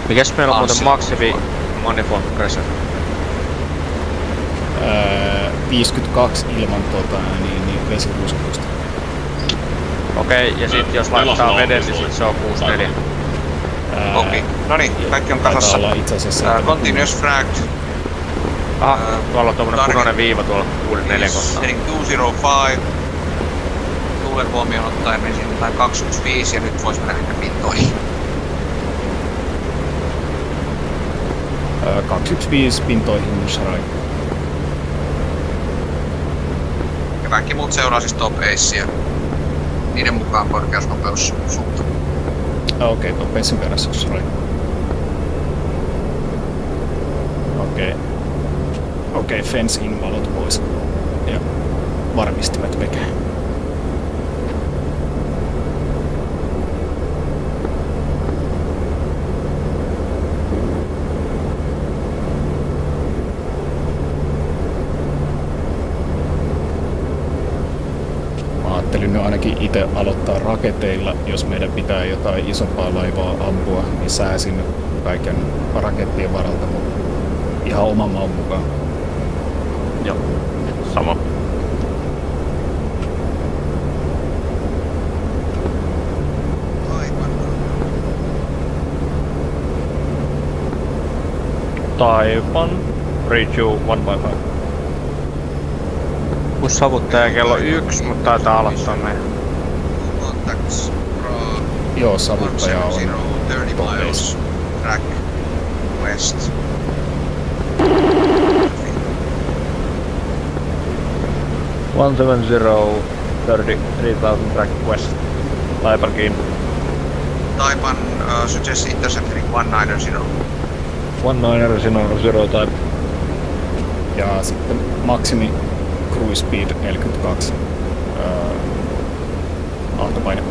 Mikäs meillä on muuten maksimi manifold pressure? 52 ilman niin vesiruiskuista. Okei, ja sit jos laittaa veden, niin sit se on 6-4. Okei. Noniin, kaikki on kasassa. Taitaa olla itse asiassa... Continuous fragged. Tuolla on tommonen punainen viiva tuolla 6-4 kohtaa. Heading 205. Tuulen huomioon ottaen menisi jotain 215 ja nyt vois mennä niitä pintoihin. 215 pintoihin Shrike. Ja kaikki muut seuraa siis top acea. Niiden mukaan korkeusnopeus suunta. Okei, top acein perässä Shrike. Okei, fencing valot pois. Ja varmistimet veke. Ajattelin nyt ainakin itse aloittaa raketeilla, jos meidän pitää jotain isompaa laivaa ampua, niin sääsin kaiken rakettien varalta, mutta ihan oman maun mukaan. Joo, sama. Taipan, Reju 1x5. Kun savuttaa kello 1, mutta taitaa aloittaa meidän. Contacts from Joo, savuttaja on 30 top miles. Track west. One 170 30,000 track west. Taipan kiinni. Taipan suggest intercepting 190. 190 Taipan. Ja sitten maksimi cruise speed 42. Aaltopaine.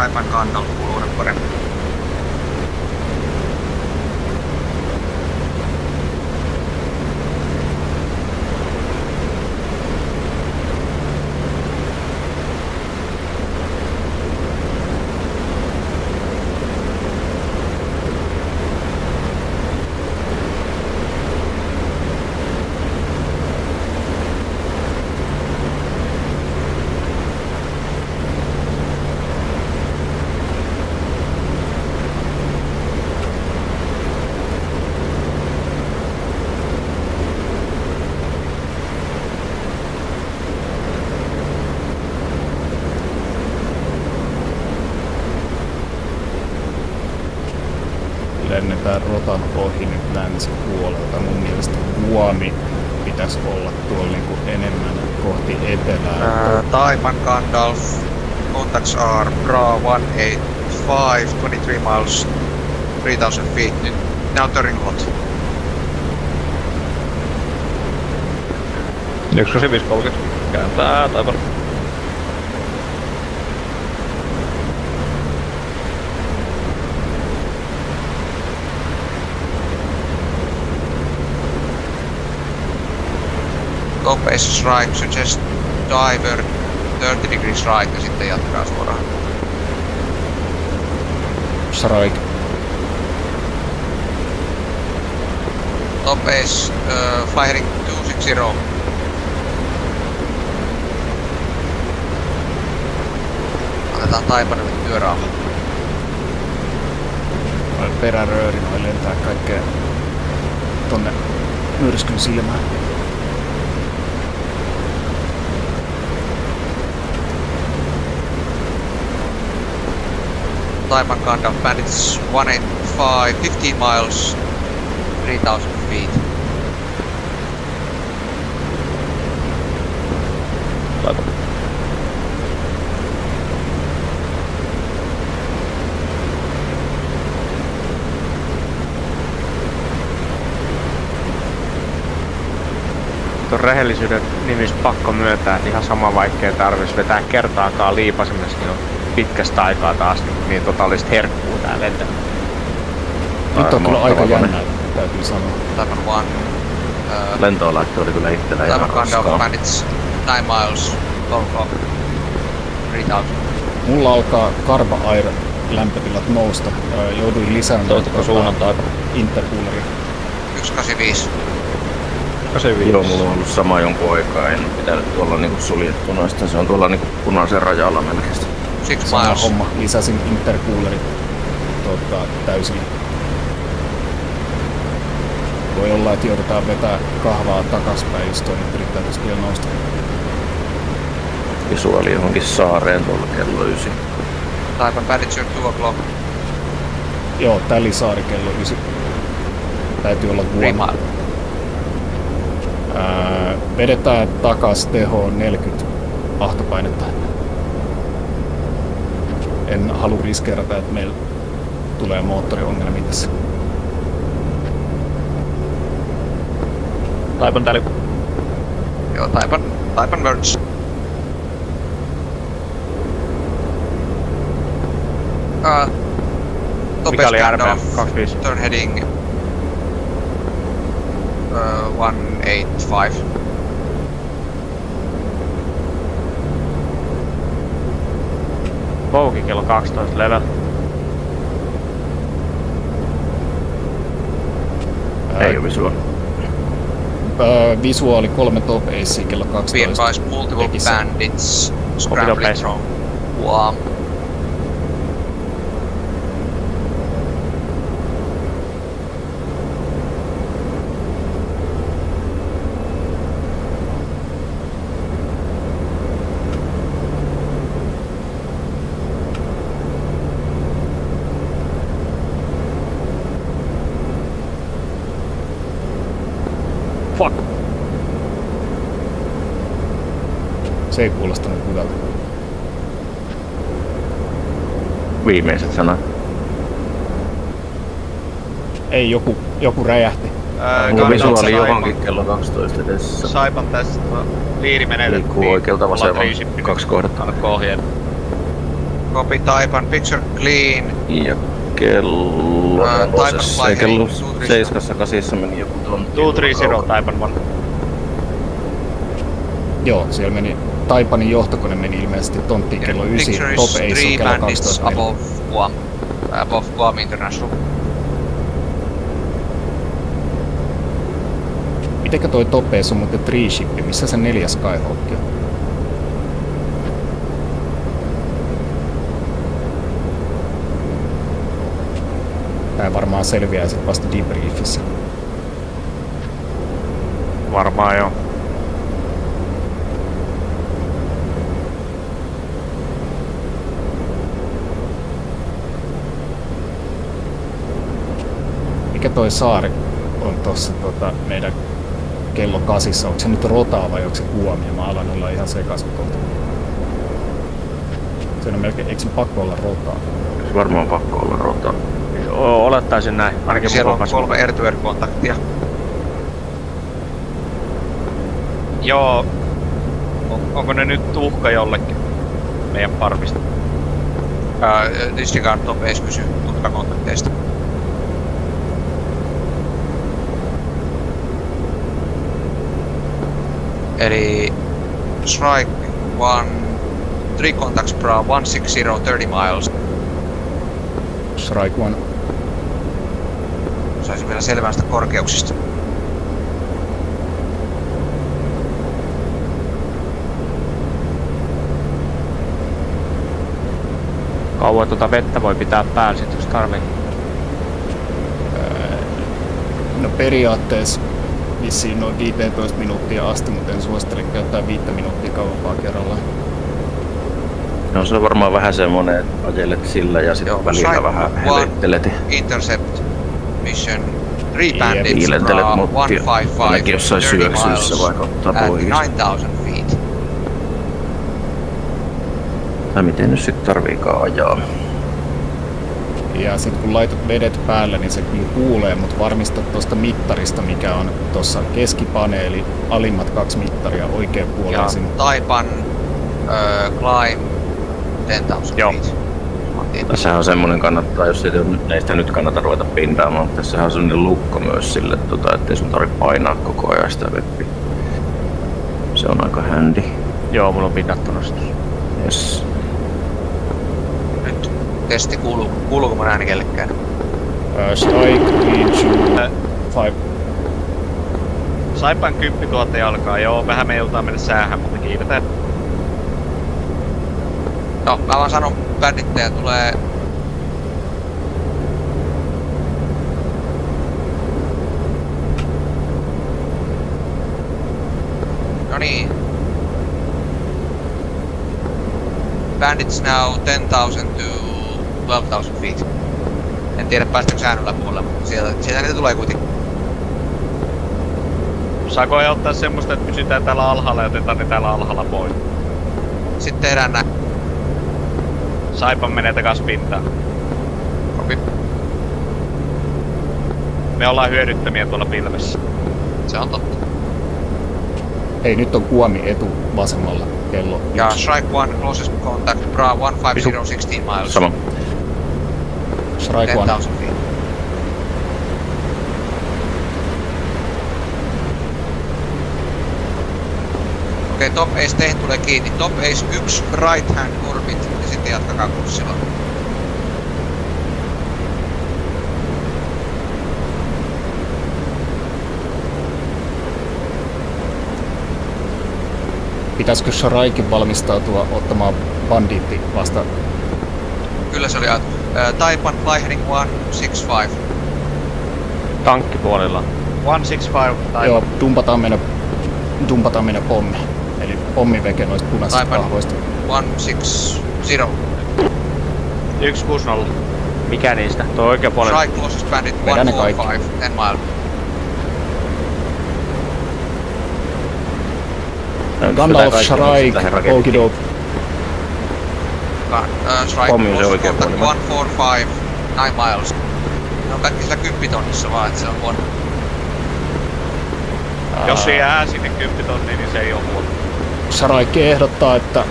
Taipan kannalta kuuluuden paremmin. Lennetään rotan ohi nyt länsipuolelta. Mun mielestä Guami pitäisi olla tuolla niinku enemmän kohti etelää. Taipan Gandalf. Contacts are Bra 185, 23 miles, 3000 feet. Nyt now turning hot. 18530. Kääntää Taipan. Top ace right, suggest divert 30 degrees right ja sitten jatkaa suoraan. Shrike. Top ace, fly heading 260. Otetaan Taipanille työrauha. Perärööri voi lentää kaikkea tonne myrskyn silmään. Taipan Gandalf Bandits 185, 15 miles, 3000 feet. Taipan. Nyt on rehellisyyden nimissä pakko myöntää, että ihan sama vaikkei tarvitsisi vetää kertaakaan liipasimessa, niin on pitkästä aikaa taas niin totaalista herkkuu tää lentely. Nyt on kyllä aika jännää, täytyy sanoa. Taipan 1. Lentoalaitto oli kyllä itsellä ihan Taipan countdown raskaa. bandits 9 miles. Go. 3000. Mulla alkaa Carba Air lämpötilat nousta. Jouduin lisäämään Toivottako suunnantaa? intercooleria. 185. 85. Joo, mulla on ollut sama jonkun aikaa, en pitänyt tuolla niinku suljettuna, sitten se on tuolla niinku punaisen rajalla melkein. 6 Sama miles. homma. Lisäsin intercoolerit täysin. Voi olla, että joudutaan vetää kahvaa takaspäin, jos toi nyt yrittäisi vielä nousta. Visuaali johonkin saareen tuolla kello 9. Taipan bandits 2 o'clock. Joo, Tälisaari kello 9. Täytyy olla 3 vuonna. miles. Vedetään takas tehoon 40 ahtopainetta. En halua riskeerata, että meillä tulee moottoriongelmia tässä. Taipan täällä. Joo, Taipan merge. Mikä oli RP? Standoff, 25. turn heading 185. Vouki kello 12 level. Ei oo visuaali. Visuaali 3 top AC kello 12. Be advised, multiple Tekissä. bandits Copy scrambling paste. from Guam. Fuck. Se ei kuulostanut hyvältä. Viimeiset sanat. Ei, joku räjähti. Mulla visuaali johonkin kello 12 edessä. Saipan tästä liiri menetettiin. Liikkuu oikealta vasemmalta. Latriishippi. 2 kohdat. Annatko ohjeen? Copy Taipan, picture clean. Ja kello... Taipan ei fly kello heading 7-8 meni joku tontti. 230 Taipan 1. Joo, siellä meni Taipanin johtokoneen meni ilmeisesti tonttiin kello 9. Picture Top is AC 3 kello bandits 12. above Guam. Above Guam International. Mitenkä toi Top AC on muuten 3-shippi? Missä se 4 Skyhawk on? Tää varmaan selviää sit vasta debriefissä. Varmaan joo. Mikä toi saari on tossa meidän kello 8? Onko se nyt Rotaa vai onko se Guamia? Mä alan olla ihan sekaisin kohta. Se on melkein, eikö se pakko olla Rotaa? Se varmaan pakko olla Rota. Olettaisin näin. Ainakin Siellä on mukaan 3 air-to-air-kontaktia. Joo. Onko ne nyt uhka jollekin meidän parvista? Disregard Top Ace kysy tutkakontakteista. Eli Strike 3 contacts per 160 30 miles. Strike 1. Saisin vielä selvää sitä korkeuksista. Kauan vettä voi pitää päällä sit jos tarvii. No periaatteessa vissiin noin 15 minuuttia asti, mutta en suosittele käyttää 5 minuuttia kauempaa kerrallaan. No se on varmaan vähän semmonen, että ajelet sillä ja sitten välillä Strike vähän 1 helittelet. Intercept mission 3 Ja bandits viilentelet per muttia. 155 Ainakin jossain 30 syöksyissä miles vaikka ottaa at pois. 9000 feet. Tai miten nyt sit tarviikaan ajaa? Ja sitten kun laitat vedet päälle, niin se kyllä kuulee, mutta varmista tuosta mittarista, mikä on tuossa keskipaneeli, alimmat 2 mittaria oikein puolella sinne. Taipan climb 10,000 Joo. feet. Tässähän on semmonen kannattaa, jos ei sitä nyt kannata ruveta pintaamaan, mutta tässähän on semmonen lukko myös sille, ettei sun tarvitse painaa koko ajan sitä webbiä. Se on aika handy. Joo, mulla on pinattu nostus. Yes. Nyt testi kuuluuko mun ääni kellekään? Strike 3, 5. Saipan 10 000 jalkaa, joo, vähän me joudutaan mennä säähän, mutta kiivetään. No, mä vaan sanon, bändittäjä tulee... No niin. Bandits now 10,000 to 12,000 feet. En tiedä päästäänkö säännöllä puolella, mutta sieltä niitä tulee kuitenkin. Saako ottaa semmoista, että pysytään täällä alhaalla ja otetaan ne täällä alhaalla pois? Sitten tehdään nää. Saipan menee takas pintaan. Kopi. Me ollaan hyödyttömiä tuolla pilvessä. Se on totta. Ei, nyt on Kuomi etu vasemmalla kello. Ja Strike 1, closest contact, Bra 150, 16 miles. Sama. Strike 1. 10,000 feet. Okei, top ace teihin tulee kiinni. Top ace 1 right hand orbit ja sitten jatkakaa kurssilla. Pitäisikö Sharaikin valmistautua ottamaan bandiitti vasta? Kyllä se oli Taipan flyheading 165. Tankkipuolella. 165 tai Joo, dumpataan meidän pommi. Eli pommi veke noista punaisista Taipan vahvoista. 160. 160. Mikä niistä? Tuo oikea puolella. Strike closest bandit Vedä ne kaikki. 145, 10 mile. Gandalf, Sharike, Okidoke. Strike Pommi on se closest oikea contact puoli. 145, 9 miles. Ne on kaikki sillä 10 tonnissa vaan, et se on huono. jos se jää sinne 10 tonnia, niin se ei oo huono. Sharike ehdottaa, että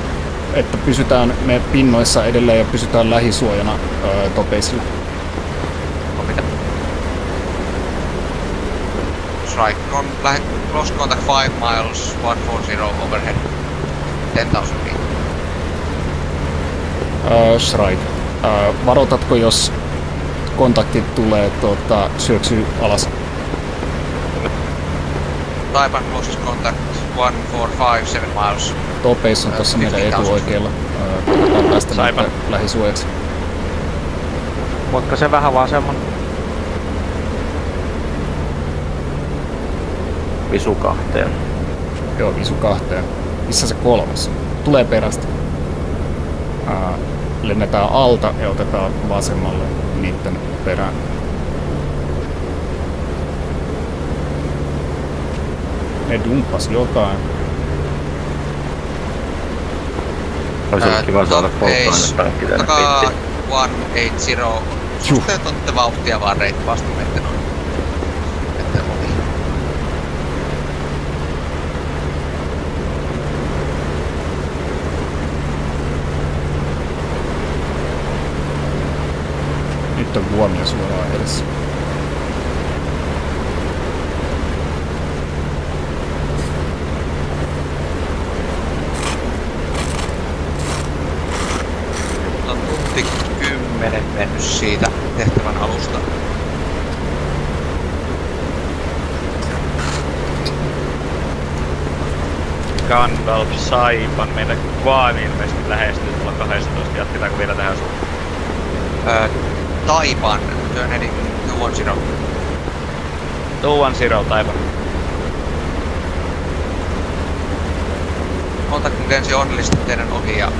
pysytään me pinnoissa edelleen ja pysytään lähisuojana topeisille. Onko mitä? Strike on close contact 5 miles, 140 overhead. 10,000 feet. Shrike. Varoitatko, jos kontaktit tulee syöksyy alas? Taipan closest contact 145, 7 miles. Topeis on tossa meidän 15,000. etuoikealla. Koitetaan päästä Saipan. niitä lähisuojaksi. Voitko se vähän vasemman? Visu 2. Joo, visu 2. Missä se 3? Tulee perästä. Lennetään alta ja otetaan vasemmalle niitten perään. Ne dumppas jotain. Olisi ollut kiva saada Top polttoainetankki tänne takaa pittiin. 180. Suhteetonta vauhtia vaan reippaasti mette noin. Mette ohi. Nyt on huomio suoraan edessä. On tunti 10 mennyt siitä tehtävän alusta. Gandalf, Saipan, meitä Guam ilmeisesti lähestyy tuolla 12. Jatketaanko vielä tähän suuntaan? Taipan, turn heading 210. 210 Taipan. Kontaktin lensi onnellisesti teidän ohi ja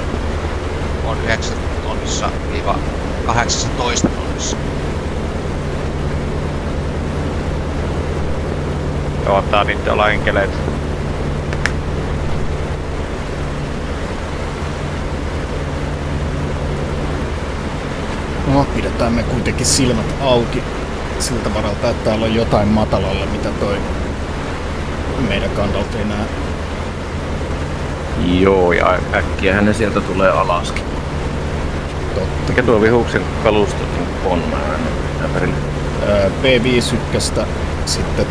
on 9 tonnissa viiva 18 tonnissa. Joo, tää on niitten olla enkeleet. No, pidetään me kuitenkin silmät auki siltä varalta, että täällä on jotain matalalla, mitä toi meidän Gandalf ei näe. Joo, ja äkkiähän ne sieltä tulee alaskin. Totta. Mikä tuo vihuksen kalusto on? Mä en perille. B51, sitten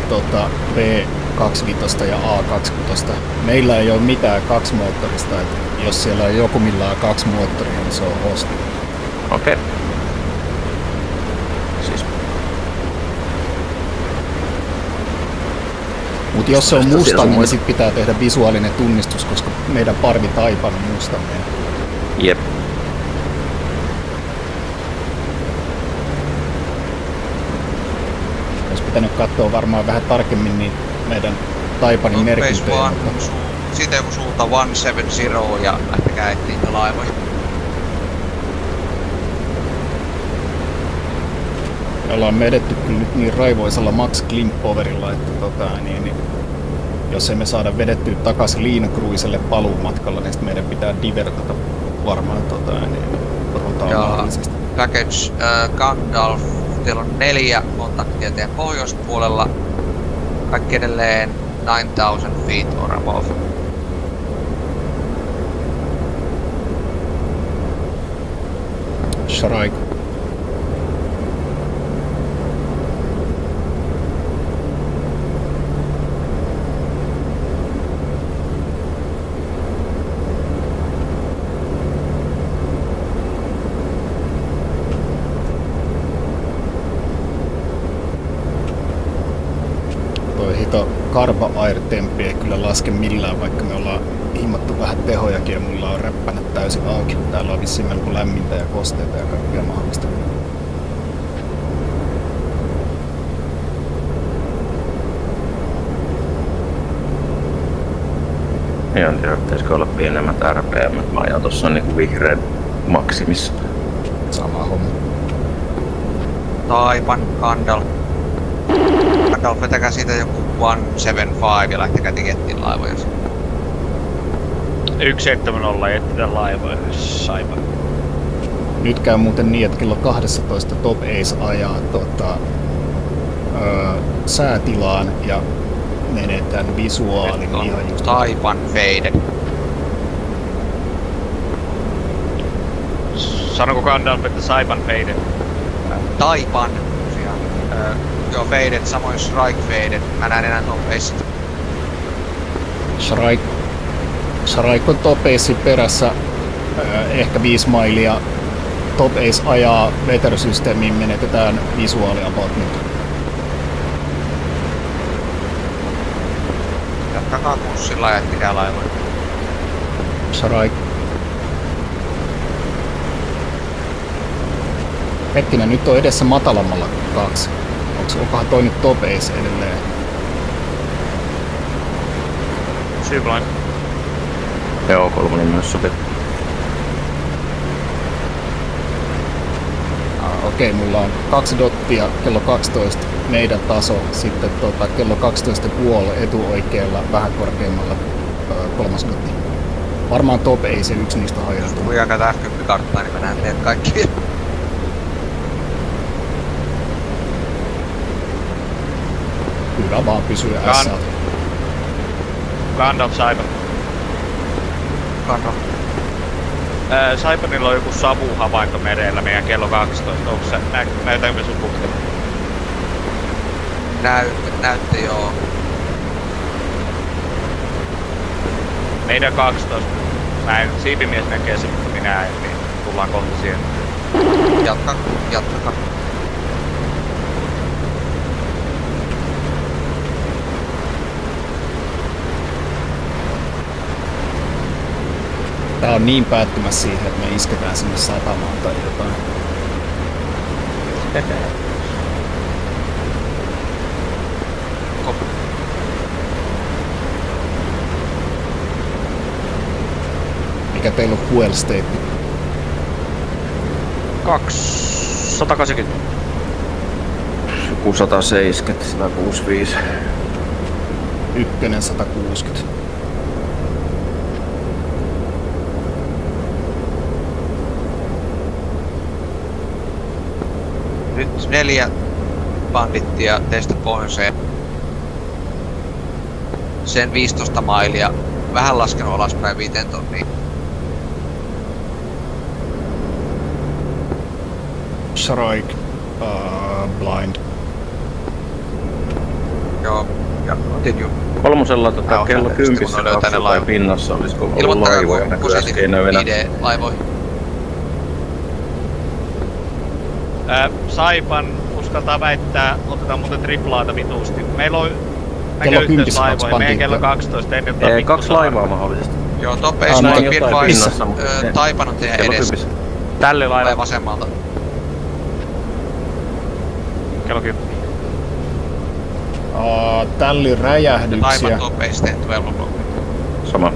B25 ja A20. Meillä ei ole mitään kaksimoottorista, että jos siellä on joku millään kaksi moottoria, niin se on hosti. Okei. Siis. Mut jos se on musta, niin sit pitää tehdä visuaalinen tunnistus, koska meidän parvi Taipan on mustaneen. Jep. Olisi pitänyt katsoa varmaan vähän tarkemmin niin meidän Taipanin merkintöjä. Siitä joku suunta 170 ja lähtekää etsiä niitä laivoja. Me ollaan medetty kyllä nyt niin raivoisella Max Klimp-powerilla, että niin, jos emme saada vedettyä takaisin liinakruiselle paluumatkalla, niin meidän pitää divertata varmaan rotaalisesti. Package Gandalf, teillä on 4 kontaktia teidän pohjoispuolella. Kaikki edelleen 9000 feet or above. Shrike. Karva Air Tempi ei kyllä laske millään, vaikka me ollaan himmattu vähän tehojakin ja mulla on räppänät täysin auki. Täällä on vissiin melko lämmintä ja kosteita ja kaikkea mahdollista. En tiedä, pitäisikö olla pienemmät RPM. Mä ajan tossa niinku vihreän maksimissa. Sama homma. Taipan Gandalf. Gandalf, vetäkää siitä joku 175 ja lähtekää tikettiin laivoja. 170 ja etsitään laivoja. Saipa. Nyt käy muuten niin, että kello 12 Top Ace ajaa säätilaan ja menee tän visuaalin ihan just. Taipan fade. Sanoko Gandalf, että Saipan fade? Taipan tosiaan. Joo, faded, samoin Shrike faded. Mä näen enää Top Aceit. Shrike on Top Acein perässä ehkä 5 mailia. Top Ace ajaa vetersysteemiin, menetetään visuaalia about nyt. Jatkakaa kurssilla ja ettikää laivoja. Shrike. Hetkinen, nyt on edessä matalammalla 2. Onkohan toi nyt Top Ace edelleen? Syypline. Joo, 3 myös sopii. Okei, mulla on 2 dottia kello 12 meidän taso, sitten kello 12,5 etuoikealla vähän korkeammalla 3 dotti. Varmaan Top Ace yksi niistä hajautuu. Kun jakaa F10-karttaa, niin mä näen teidät kaikki. Hyvä vaan pysyä S. Gandalf Saipan. Gandalf. Saipanilla on joku savuhavainto merellä meidän kello 12. Onko se näytänkö sun bukti? Näytte joo. Meidän 12. Mä en, siipimies näkee sen, mutta minä en, niin tullaan kohta siihen. Jatkakaa. Tää on niin päättymässä siihen, että me isketään sinne satamaan tai jotain. Mikä teillä on fuel state? 180. Joku 170, 165. Ykkönen 160. 4 bandittia teistä pohjoiseen. Sen 15 mailia. Vähän laskenut alaspäin 5 tonnia. Strike, blind. Joo, ja continue. Kolmosella kello 10 kun ne löytää ne tai pinnassa olisiko ollut ilmoittakaa laivoja näkyy äsken enää. ID-laivoihin. Saipan uskaltaa väittää, otetaan muuten triplaata vitusti. Meillä on Kello 10 yhteislaivoja, meidän kello 12 ennen 2 laivaa mahdollisesti. Joo, top ei noin Bitwise. Taipan on teidän Kello edessä. 10. Tälle Tulee laiva. vasemmalta. Kello 10. Tälli räjähdyksiä. Taipan top ei sitten 12 block. Sama.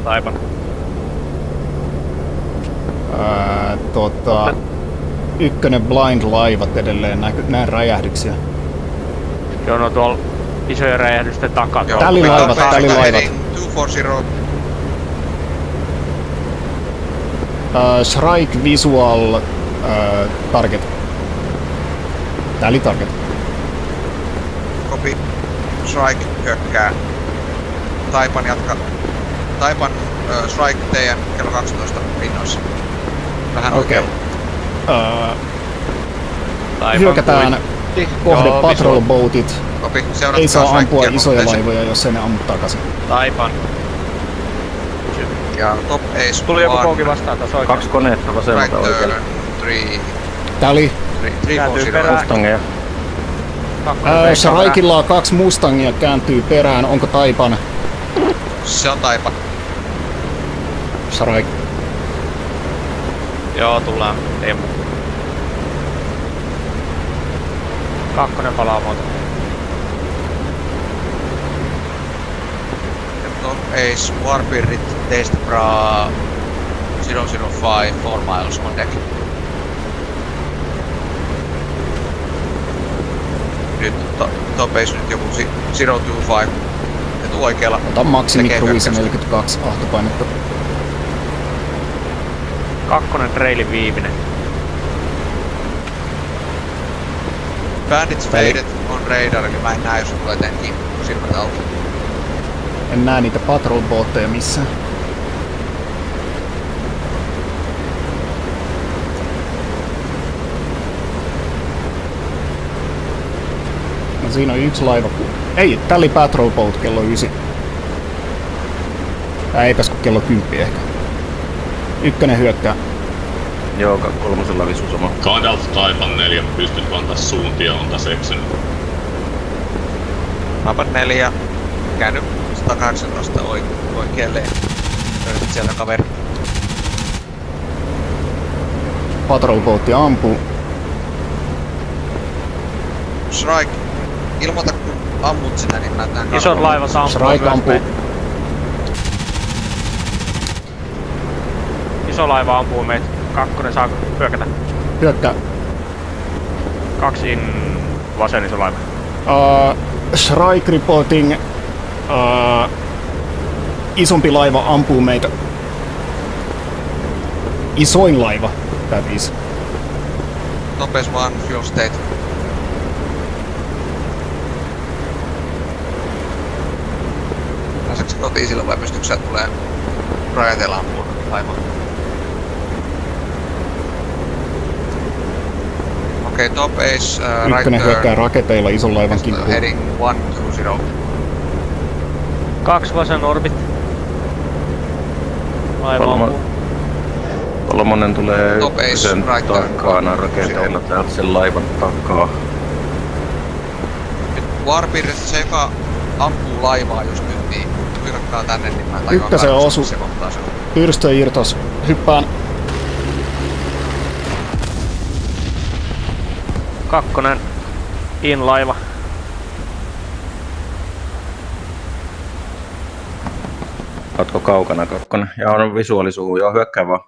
Taipan. Ykkönen blind laivat edelleen näin räjähdyksiä. Joo, no tuolla isojen räjähdysten takaa. Joo, Tälilaivat. 240. Strike visual target. Tälli target. Copy. Strike hyökkää. Taipan jatka. Taipan strike teidän kello 12 pinnoissa. Vähän oikealla. Hyökätään kohde patrol boatit. Copy. Ei saa ampua isoja laivoja, jos ei ne ammu takaisin. Taipan. Ja top ace. Tuli joku pouki vastaan taas oikein. 2 koneetta vasemmalta Right oikealle. turn. 3. Tälli. 340. Mustangeja. Strikella 2 Mustangia kääntyy perään. Onko Taipan? Se on Taipan. Strike. Joo, tullaan. Teemu. 2 palaa muuta. Top ace. Warbeardit teistä braa. 005 4 miles on deck. Nyt top ace nyt joku 025. Etu oikealla. Ota maksimi Tekee cruise hyökkäystä. 42 ahtopainetta. 2 traili viimeinen. Bandits faded on radar, eli mä en näe, jos tulee tän kimppuun silmät alta. En näe niitä patrol boatteja missään. No siinä on yksi laiva. Ei, tälli patrol boat kello 9. Eipäs kun kello 10 ehkä. Ykkönen hyökkää. Joo, 3 visu sama. Gandalf Taipan 4, pystyt kantaa suuntia, on taas eksynyt. Taipan 4. Käänny 118 oikealle. Löydät sieltä kaveri. Patrol boatti ampuu. Strike. Ilmoita kun ammut sitä, niin mä näen Ison laiva ampuu Strike myös ampuu. meitä. Iso laiva ampuu meitä. 2 saa hyökätä. Hyökkää. 2 vasen iso laiva. Strike reporting. Isompi laiva ampuu meitä. Isoin laiva. That is. Top ace 1 fuel state. Pääseekö se kotiin sillä vai pystyykö sä tulee rajateella ampuun laivaan? Okei, top ace, right Ykkönen hyökkää turn. raketeilla ison laivan kimppuun. Heading 120. 2 vasen orbit. Laiva ampuu. 3 tulee Top ace, ykkösen right turn. takana raketeilla täältä sen laivan takaa. Nyt Warbeardista se, joka ampuu laivaa just nyt, niin hyökkää tänne, niin mä tajuan Ykkösen kanssa, osu. se kohtaa sen. Pyrstö irtos. Hyppään. 2 in laiva. Ootko kaukana 2? Ja on visuaalisuus, joo hyökkää vaan.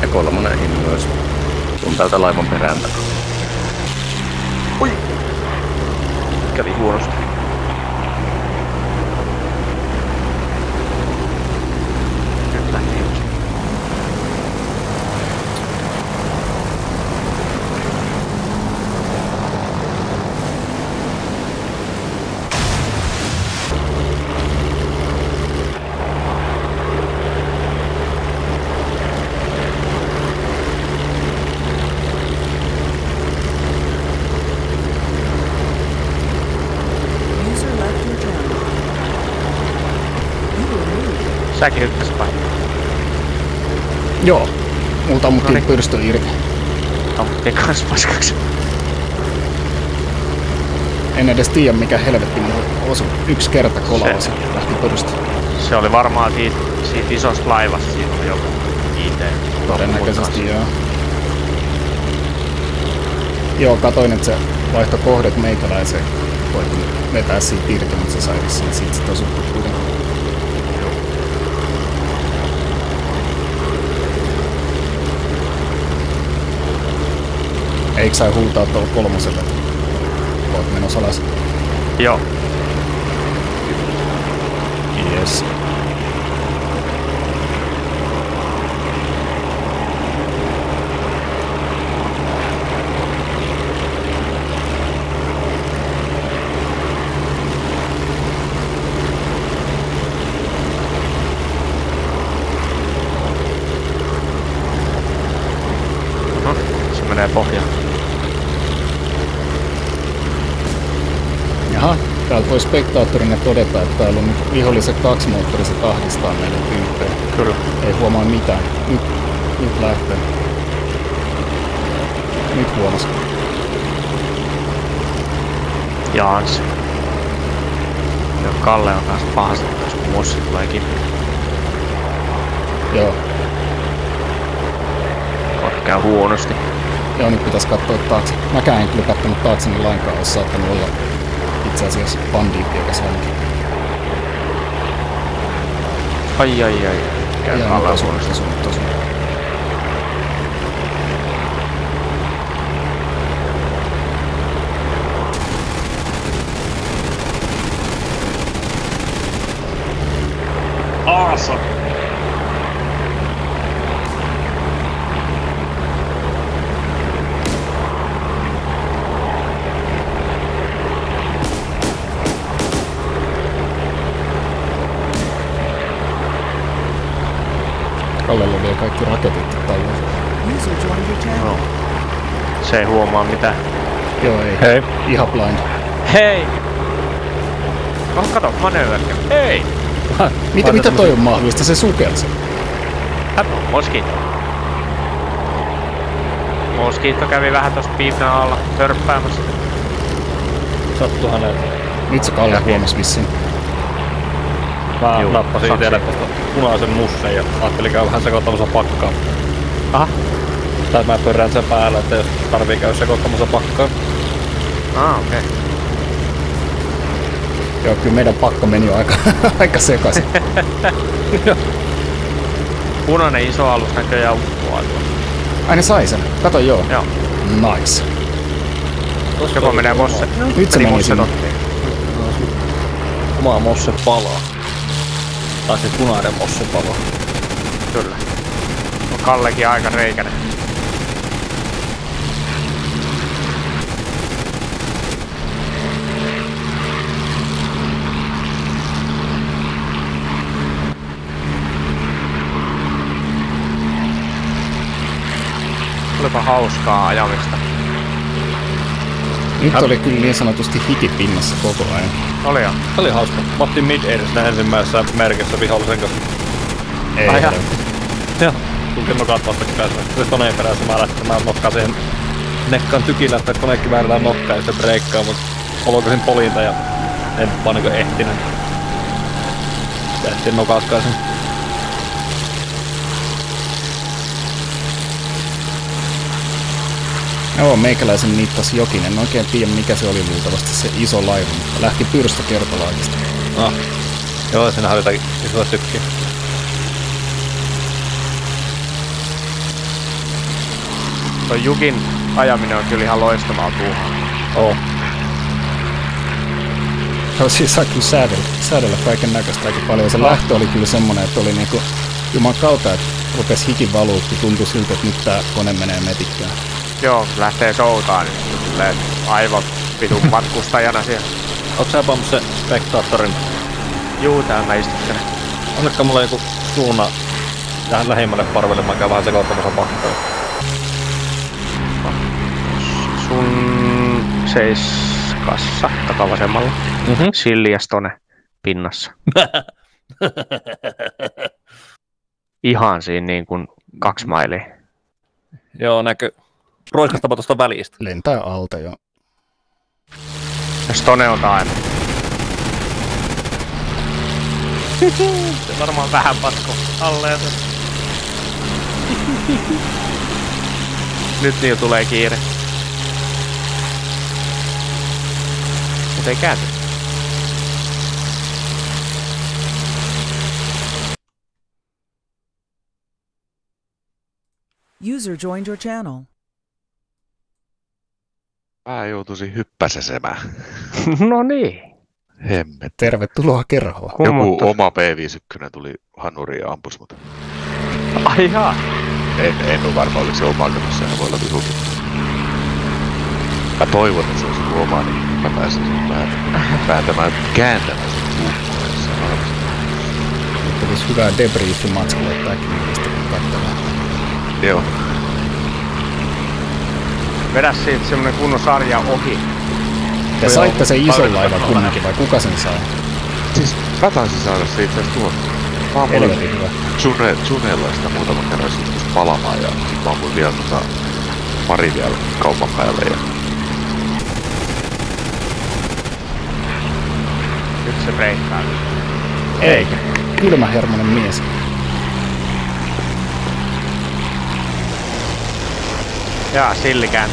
Ja 3 in myös. Tuun täältä laivan perään takaa. Kävi huonosti. Säkin ykkös vai? Joo. Multa ammuttiin pyrstö irti. Ammuttiin kans paskaksi. En edes tiedä mikä helvetti mun osui. Yksi kerta kolaus ja lähti pyrstö. Se oli varmaan siitä isosta laivasta, siitä oli joku IT. Todennäköisesti joo. Joo, katoin, että se vaihtoi kohdet meikäläiseen. Voitin vetää siitä irti, mutta se sai vissiin siitä sit osuttu kuitenkin. Eikö sai huutaa tuolla kolmoselle? Oot menossa alas. Joo. Yes. Se menee pohjaan. Jaha, täältä voi spektaattorina todeta, että täällä on nyt viholliset kaksimoottoriset ahdistaa meille tyyppejä. Kyllä. Ei huomaa mitään. Nyt lähtee. Nyt huomasi. Jaans. Ja Kalle on taas pahasti, kun Mossi tulee kiinni. Joo. Käy huonosti. Joo, nyt pitäis katsoa taakse. Mäkään en kyllä kattonut taakseni lainkaan, olisi saattanut olla itse asiassa bandiitti, joka saankin. Ai. Käy Kalle huonosti. Awesome! Kallella vie kaikki raketit tallella. No. Se ei huomaa mitään. Joo, ei. Hei. Ihan blind. Hei! Oh, kato, manööverkä. Hei! Mitä toi on mahdollista? Se sukelsi. Kato, Moskiitto. Moskiitto kävi vähän tosta pinnan alla törppäämässä. Sattu hänelle. Nyt se Kalle huomasi vissiin. Mä nappasin itelle tästä punaisen mussen ja ajattelin käydä vähän sekoittamassa pakkaa. Aha. Tai mä pörrään sen päälle, että jos tarvii käydä sekoittamassa pakkaa. Okei. Joo, kyllä meidän pakka meni jo aika sekaisin. Punainen iso alus näköjään uppoaa tuolla. Ai ne sai sen. Kato joo. Joo. Nice. Joko menee mosse. Nyt se meni sinne. Oma mosse palaa. Tai siis punainen mosse palaa. Kyllä. On Kallekin aika reikäinen. Olipa hauskaa ajamista. Nyt oli kyllä niin sanotusti hikipinnassa koko ajan. Oli jo. Se oli hauska. Mä otin mid-airissa ensimmäisessä merkissä vihollisen kanssa. Ei. Ai Joo. Tultiin nokat vastakkain. Se koneen perässä mä lähtemään nokkaan siihen nekkaan tykillä, että koneekki väärätään nokkaan ja sitten breikkaa, mut olokosin polinta ja en vaan niinku ehtinyt. Tehtiin nokaskaisin. Joo, meikäläisen mittasi Jokinen. En oikein tiedä mikä se oli luultavasti se iso laiva, mutta lähti pyrstö kertolaakista. Ah. Joo, siinä oli jotakin isoa tykkiä. Tuo Jukin ajaminen on kyllä ihan loistavaa puuhaa. Oo. Joo, siis saa kyllä säädellä kaiken näköistä aika paljon. Se lähtö oli kyllä semmonen, että oli niinku juman kautta, että rupes hikin valuu, kun tuntui siltä, että nyt tää kone menee metikkään. Joo, lähtee soutaan, niin silleen aivan vitun matkustajana siellä. Oot sä pammus se spektaattorin? Juu, täällä mä istuttelen. Annetko mulle joku suuna tähän lähimmälle parvelle, mä käyn vähän sekoittamassa pakkaa. Sun seiskassa takavasemmalla. Siljas tonne pinnassa. Ihan siinä niin kuin 2 mailia. Joo, roiskastapa tuosta välistä. Lentää alta jo. Stone on aina. Se varmaan vähän patko alle. Nyt niin tulee kiire. Mutta ei käänty. User joined your channel. Mä joutuisin hyppäsesemään. No niin. Hemmet. Tervetuloa kerhoon. Joku oma P51 tuli hanuriin ja ampus mut. Ai jaa. En ole varma, oliko se oma, koska sehän voi olla vihukin. Mä toivon, että se olisi joku oma, niin mä pääsin sen vääntämään, kääntämään sen kuukkuessa. Nyt olisi hyvää debriefimatskua tämäkin niistä, kun katsotaan. Joo. Vedä siitä semmonen kunnon sarja ohi. Te saitte sen ison laivan kumminkin, vai kuka sen sai? Siis mä taisin saada se itse asiassa tuossa. Mä ammuin Tsunellaista muutaman kerran sitten palamaan ja sit mä ammuin vielä pari vielä kaupan päälle. Ja... Nyt se breikkaa. Eikä. Kylmähermonen mies. Jaa, sillikään.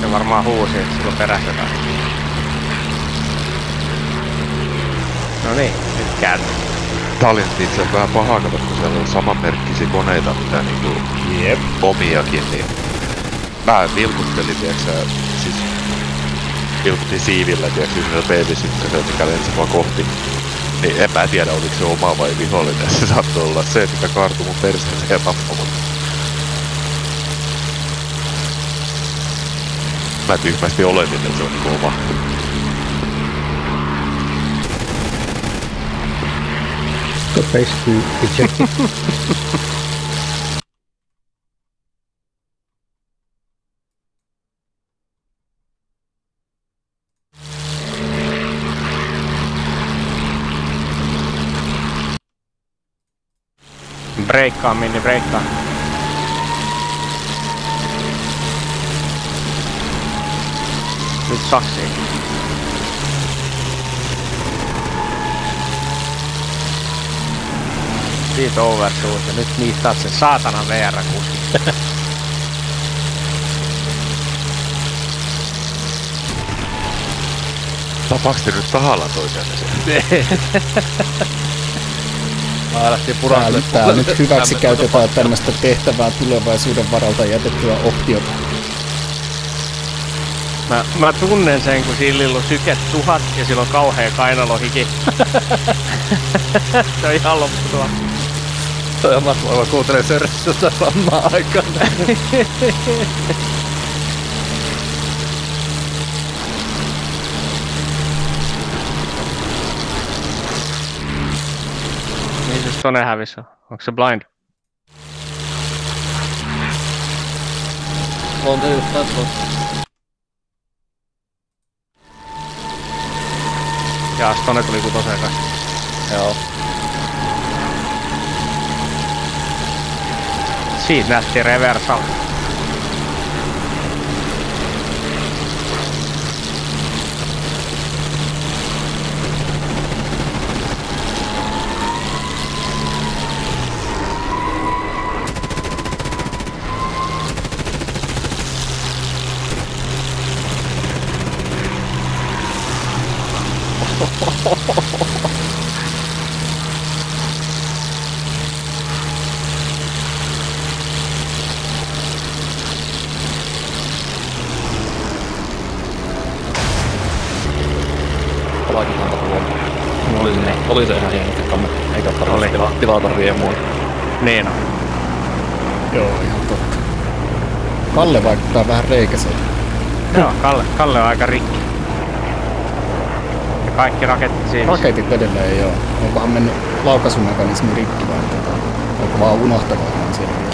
Se varmaan huusi, että sillä on perässä jotain. No niin, nyt käänny. Tää oli itse asiassa vähän pahaa, koska siellä on samanmerkkisiä koneita, mitä niinku omiakin, niin mä vilkuttelin, tiiäksä, siis vilkutin siivillä, tiiäksä, yhdellä P51, mikä lensi mua kohti. Niin en mä tiedä, oliko se oma vai vihollinen, se saattoi olla se, mikä kaartui mun perseeseen ja tappoi mut. Mä tyhmästi oletin, että se on niinku oma. The base to eject. Breikkaa, Minni, breikkaa. Nyt saksii. Siitä overshoot ja nyt niistaat sen saatanan VR-kuski. Tapaaks te nyt tahallaan toisianne sen? Tää nyt hyväksi käytetään tämmöstä tehtävää tulevaisuuden varalta jätettyä optiota. Mä tunnen sen, kun sillä on syke 1000 ja sillä on kauhea kainalohiki. Se on ihan loppu tuo. Toi on mä kuuntelen sörssöstä samaan aikaan. Niin se Stone hävis on? Onko se blind? On se just taas. Jaa, Stone tuli kutoseen kanssa. Joo. Siitä nähtiin reversal. Oli se ihan hieno kamme, eikä tarvitse tilata riemua. Niin on. Joo, ihan totta. Kalle vaikuttaa vähän reikäseltä. Joo, Kalle on aika rikki. Ja kaikki raketit siinä. Raketit edelleen joo. Onkohan mennyt laukaisumekanismi rikki vai onko vaan unohtanut, että on siellä vielä?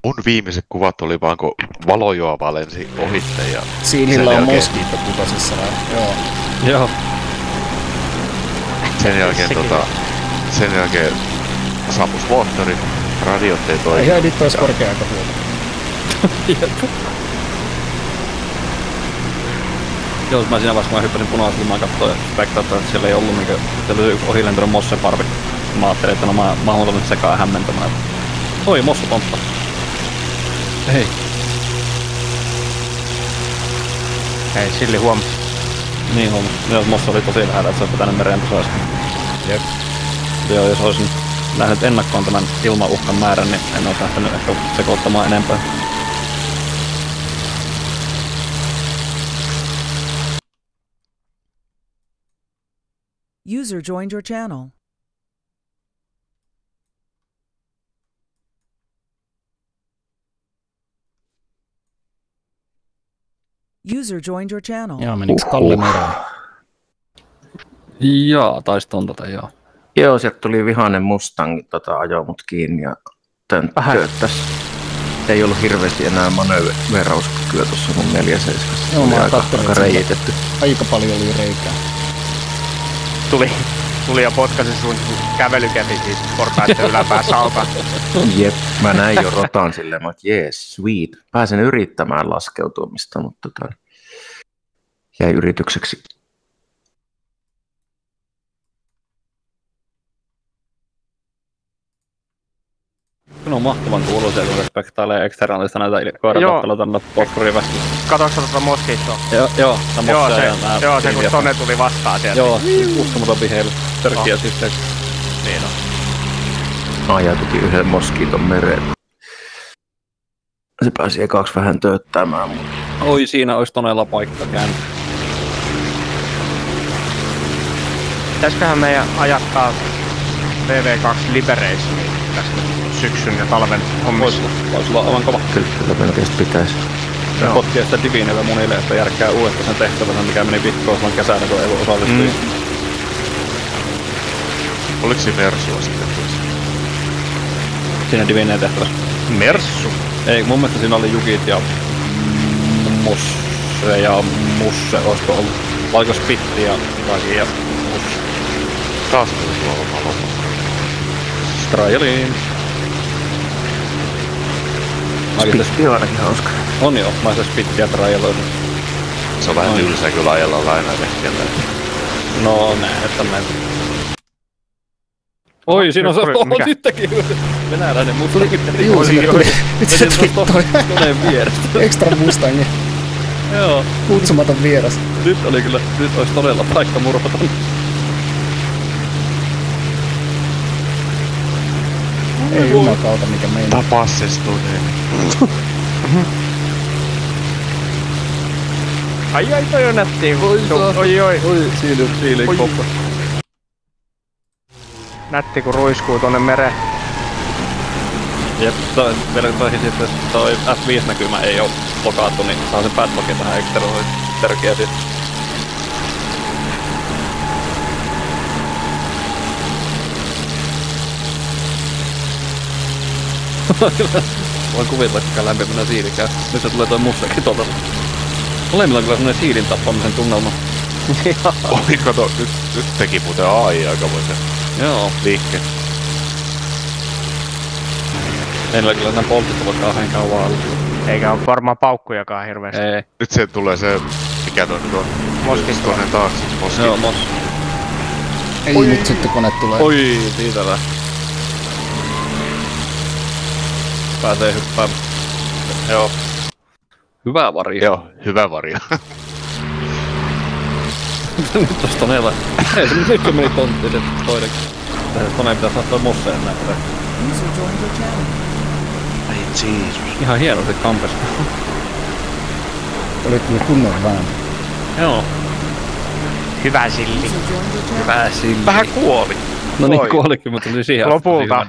mun viimeiset kuvat oli vaan, kun Valojoava lensi ohitte ja... Siilillä on moskiitto putosissa, joo. Joo. Sen jälkeen saapus moottori, radiot ei toimi. Ihan nyt ois korkea aika huolta. Joo, mä siinä vaiheessa, kun mä hyppäsin punaislimaan katsoin spektaattoria, että siellä ei ollut niinkö... Siellä oli ohilentänyt mosseparvi. Mä ajattelin, että no mä oon tullut sekaan hämmentämään. Oi, mossatontta. Hei. Hei, Silli huomasi. Niin huomasi. Jos mossa oli tosi lähellä, että se olisi tänne mereen tasoissa. Jep. Joo, jos olisin nähnyt ennakkoon tämän ilmauhkan määrän, niin en olisi lähtenyt ehkä sekoittamaan enempää. User joined your channel. User joined your channel. Jaa, meniks Kalle mereen? Jaa, taisi tontata, joo. Joo, sieltä tuli vihainen Mustang, ajoi mut kiinni ja tönttöyttäs. Ei ollut hirveästi enää manööverauskykyä tuossa mun 4.7. Joo, mä oon aika reijitetty. Aika paljon oli reikää. Tuli ja potkasi sun kävelykäti siis portaiden yläpäässä alta. Jep, mä näin jo rotan silleen, että jees, sweet. Pääsen yrittämään laskeutumista, mutta jäi yritykseksi. Kun on mahtavan kuuluisia, kun respektailee eksternaalista näitä koiratotteluja tänne potkurivasti. Katoksa tota moskiittoa? Joo, se kun tonne tuli vastaan sieltä. Joo, uskomaton viheily. Törkiä sitten. Niin on. Ajatukin yhden moskiiton mereen. Se pääsi ekaksi vähän tööttämään. Oi, siinä olisi todella paikka käynyt. Pitäisköhän meidän ajattaa VV2 Liberationia tästä syksyn ja talven hommissa? Voisi olla aivan kova. Kyllä melkein pitäisi. Potkia sitä Divinellä monille, että järkkää uudestaan sen tehtävän, mikä meni vitkoon silloin kesällä, kun ei osallistui. Oliko siinä Mersua sitten? Siinä Divineen tehtävässä. Mersu? Ei, mun mielestä siinä oli Jukit ja Musse ja Musse, olisiko ollut. Valiko Spitti ja Ragi ja Musse. Taas tuli tuolla loppuun. Trialiin. Spitti on ainakin hauska. On joo, mä se Spittiä trialoisin. Se on vähän tylsää kyllä ajella lainaa keskellä. No näin, että näin. Oi, siinä on se sittenkin venäläinen Mustang. Juu, siinä tuli. Nyt se tuli toi. Koneen vierestä. Extra Mustangi. Joo. Kutsumaton vieras. Nyt olisi todella paikka murpata. Ei jumakauta mikä meinaa. Tapassestuneen. Ai toi on nättiä. Oi. Siili koppa. Nätti kun ruiskuu tonne mereen. Jep, vielä toihin sitten toi F5-näkymä ei oo blokaattu, niin saa sen padlockin tähän eksteroihin. Tärkeä sitten. Voin kuvitella, kuinka lämpimänä siili käy. Nyt se tulee toi Mustakin tuolta. Molemmilla on kyllä semmonen siilin tappamisen tunnelma. Oi kato, nyt teki muuten AI aikamoisen liikkeen. Ei ole kyllä nää poltit voi kauhean kauan alla. Eikä oo varmaan paukkujakaan hirveesti. Ei. Nyt se tulee se, mikä toi nyt on? Moskistoinen taakse. Joo, mos. Ei nyt sitten kone tulee. Oi, siitä vähän. Pääsee hyppään. Joo. Hyvä vario. Joo, hyvä vario. Nyt ois tonella. Ei se nyt meni tontti se toinen. Toneen pitäis saada toi mosseen näyttää. Ai Jeesus. Ihan hienosti kampes. Oli kyllä kunnon vähän. Joo. Hyvä silli. Hyvä silli. Vähän kuoli. No niin, kuolikin, mutta tuli siihen. Lopulta.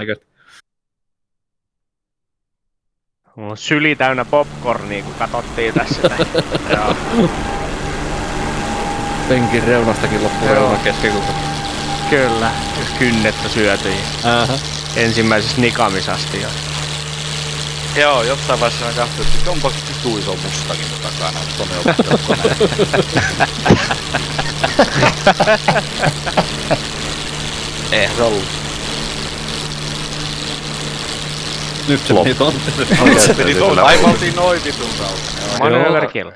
Mulla on syli täynnä popcornia, kun katsottiin tässä. Joo. Penkin reunastakin loppuu reuna keskikuussa. Kyllä, jos kynnettä syötiin. Ähä. Ensimmäisessä nikamisasti. Joo, jossain vaiheessa mä katsoin, että onpa vitu iso mustakin takana, mutta on joku eihän se ollut. Nyt se meni tonne. Aivan oltiin noin vitun kautta. Manöver kill.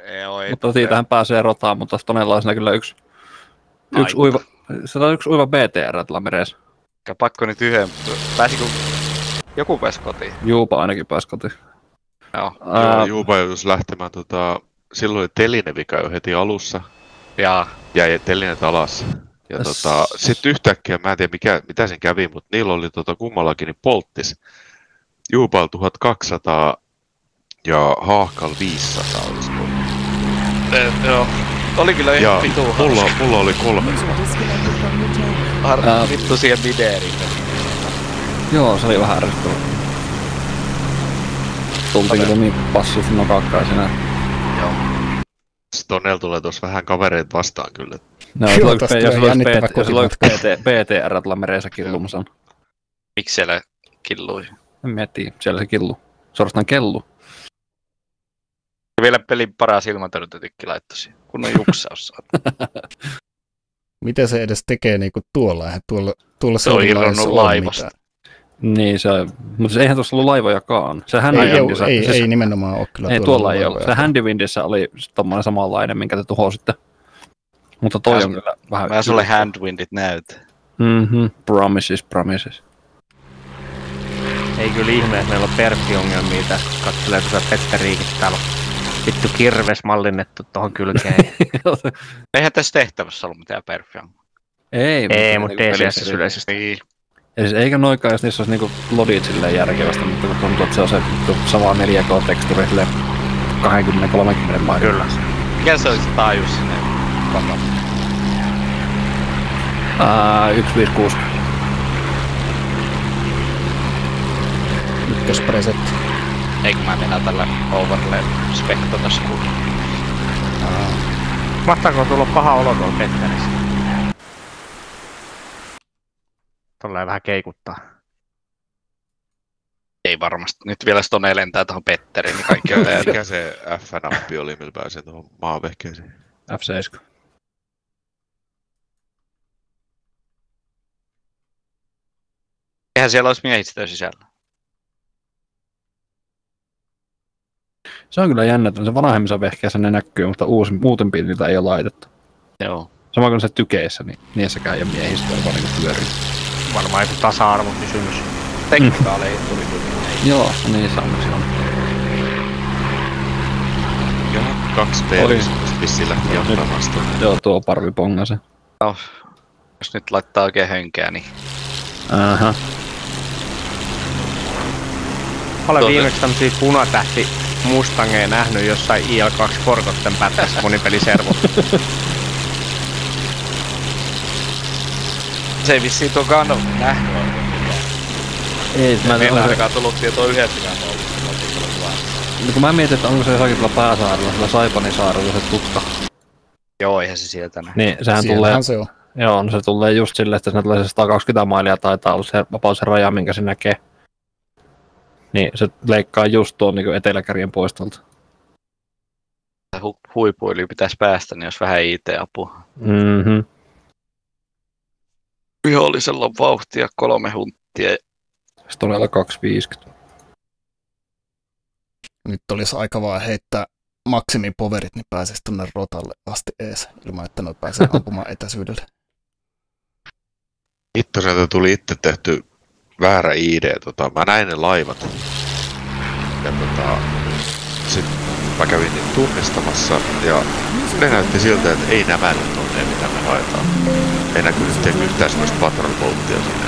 Mutta siitähän pääsee rotaan, mutta tonella on siinä kyllä yksi uiva BTR tuolla meressä. Pakko nyt yhden. Pääsikö joku pääsi kotiin? Juupa ainakin pääsi kotiin. Joo. Juupa joutuisi lähtemään silloin oli telinevika jo heti alussa. Ja jäi telineet alas. Ja sitten yhtäkkiä, mä en tiedä mitä sen kävi, mutta niillä oli kummallakin niin polttis. Juupal 1200 ja Haahkal 500 olisi ollut. Joo. Oli kyllä ihan vitu hauska. Mulla oli 3. Vittu siihen mideeriin. Joo, se oli vähän ärsyttävää. Tultiin kyllä niin passiivisesti nokakkaisena. Joo. Stonel tulee tuossa vähän kavereita vastaan kyllä. No, jos olisi BTR tuolla mereessä killumassa. Miksi siellä killui? En miettiä, siellä se killu. Suorastaan kellu. Vielä pelin paras ilmatorjuntatykki laittoi kunnon juksaus. Miten se edes tekee niinku tuolla? Eihän tuolla se on irronnut laivasta. Niin se on, mutta eihän tuossa ollut laivojakaan. Se ei nimenomaan ole kyllä. Ei tuolla ei ole. Se Handwindissä oli tommoinen samanlainen, minkä te tuhositte. Mutta toi on kyllä vähän... Mä sulle Handwindit näytä. Promises. Ei kyllä ihme, että meillä on perfiongelmia tässä, kun katselee tuossa Petteriikin täällä on vittu kirves mallinnettu tohon kylkeen. Eihän tässä tehtävässä ollut mitään perfiongelmia. Ei, mutta DCS yleisesti. Niin. Ja siis eikä noikaan, jos niissä olisi niinku lodit silleen järkevästi, mutta kun tuntuu, että se on se sama 4K-teksturi silleen 20-30 maiden. Kyllä. Mikä se olisi taajuus sinne takana? 156. Ykköspresetti. Eikö mä mennä tällä overlay spektatossa kun... Mahtaako tulla paha olo tuolla Petterissä? Tolleen vähän keikuttaa. Ei varmasti. Nyt vielä Stone lentää tuohon Petteriin, niin kaikki on mikä se F-nappi oli, millä pääsee tuohon maavehkeeseen? F7. Eihän siellä olisi miehistöä sisällä. Se on kyllä jännä, että se vanhemmissa vehkeissä ne näkyy, mutta muutempi niitä ei ole laitettu. Joo. Sama kuin se tykeissä, niin niissäkään ei ole miehistöä, vaan niin pyörii. Varmaan joku tasa-arvokysymys. Teknikaaleihin tuli. Joo, niin se on. Ja 2 P-pissi lähti johtamaan sitä. Joo, tuo parvi pongasi. No, jos nyt laittaa oikein hönkää, niin... Aha. Olen viimeksi tämmösiä punatähti Mustangeja nähnyt jossain IL2 Forgotten pätkässä monipeliservo. Se ei vissiin tuokaan ole nähnyt oikein mitään. Ei, mä en ole ainakaan tullut tietoa yhdessäkään ollut. Kun mä mietin, että onko se jossakin tuolla pääsaarella, sillä Saipanisaarella se tutka. Joo, eihän se sieltä näy. Niin, sehän tulee... se on. Joo, no se tulee just silleen, että siinä tulee se 120 mailia taitaa olla se vapaus raja, minkä se näkee. Niin, se leikkaa just tuon niin eteläkärjen poistolta. Huipuili pitäisi päästä, niin jos vähän IT-apua. Mhm. Vihollisella on vauhtia 3 hunttia. Stonella 250. Nyt olisi aika vaan heittää maksimipoverit, niin pääsisi tuonne rotalle asti ees, ilman että ne pääsee ampumaan etäisyydelle. Ittoselta tuli itse tehty väärä ID. Mä näin ne laivat. Ja sit mä kävin niitä tunnistamassa ja ne näytti siltä, että ei nämä nyt on ne, mitä me haetaan. Ei näkynyt yhtään semmoista patrol bolttia siinä.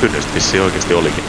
Kyllä vissiin oikeesti olikin.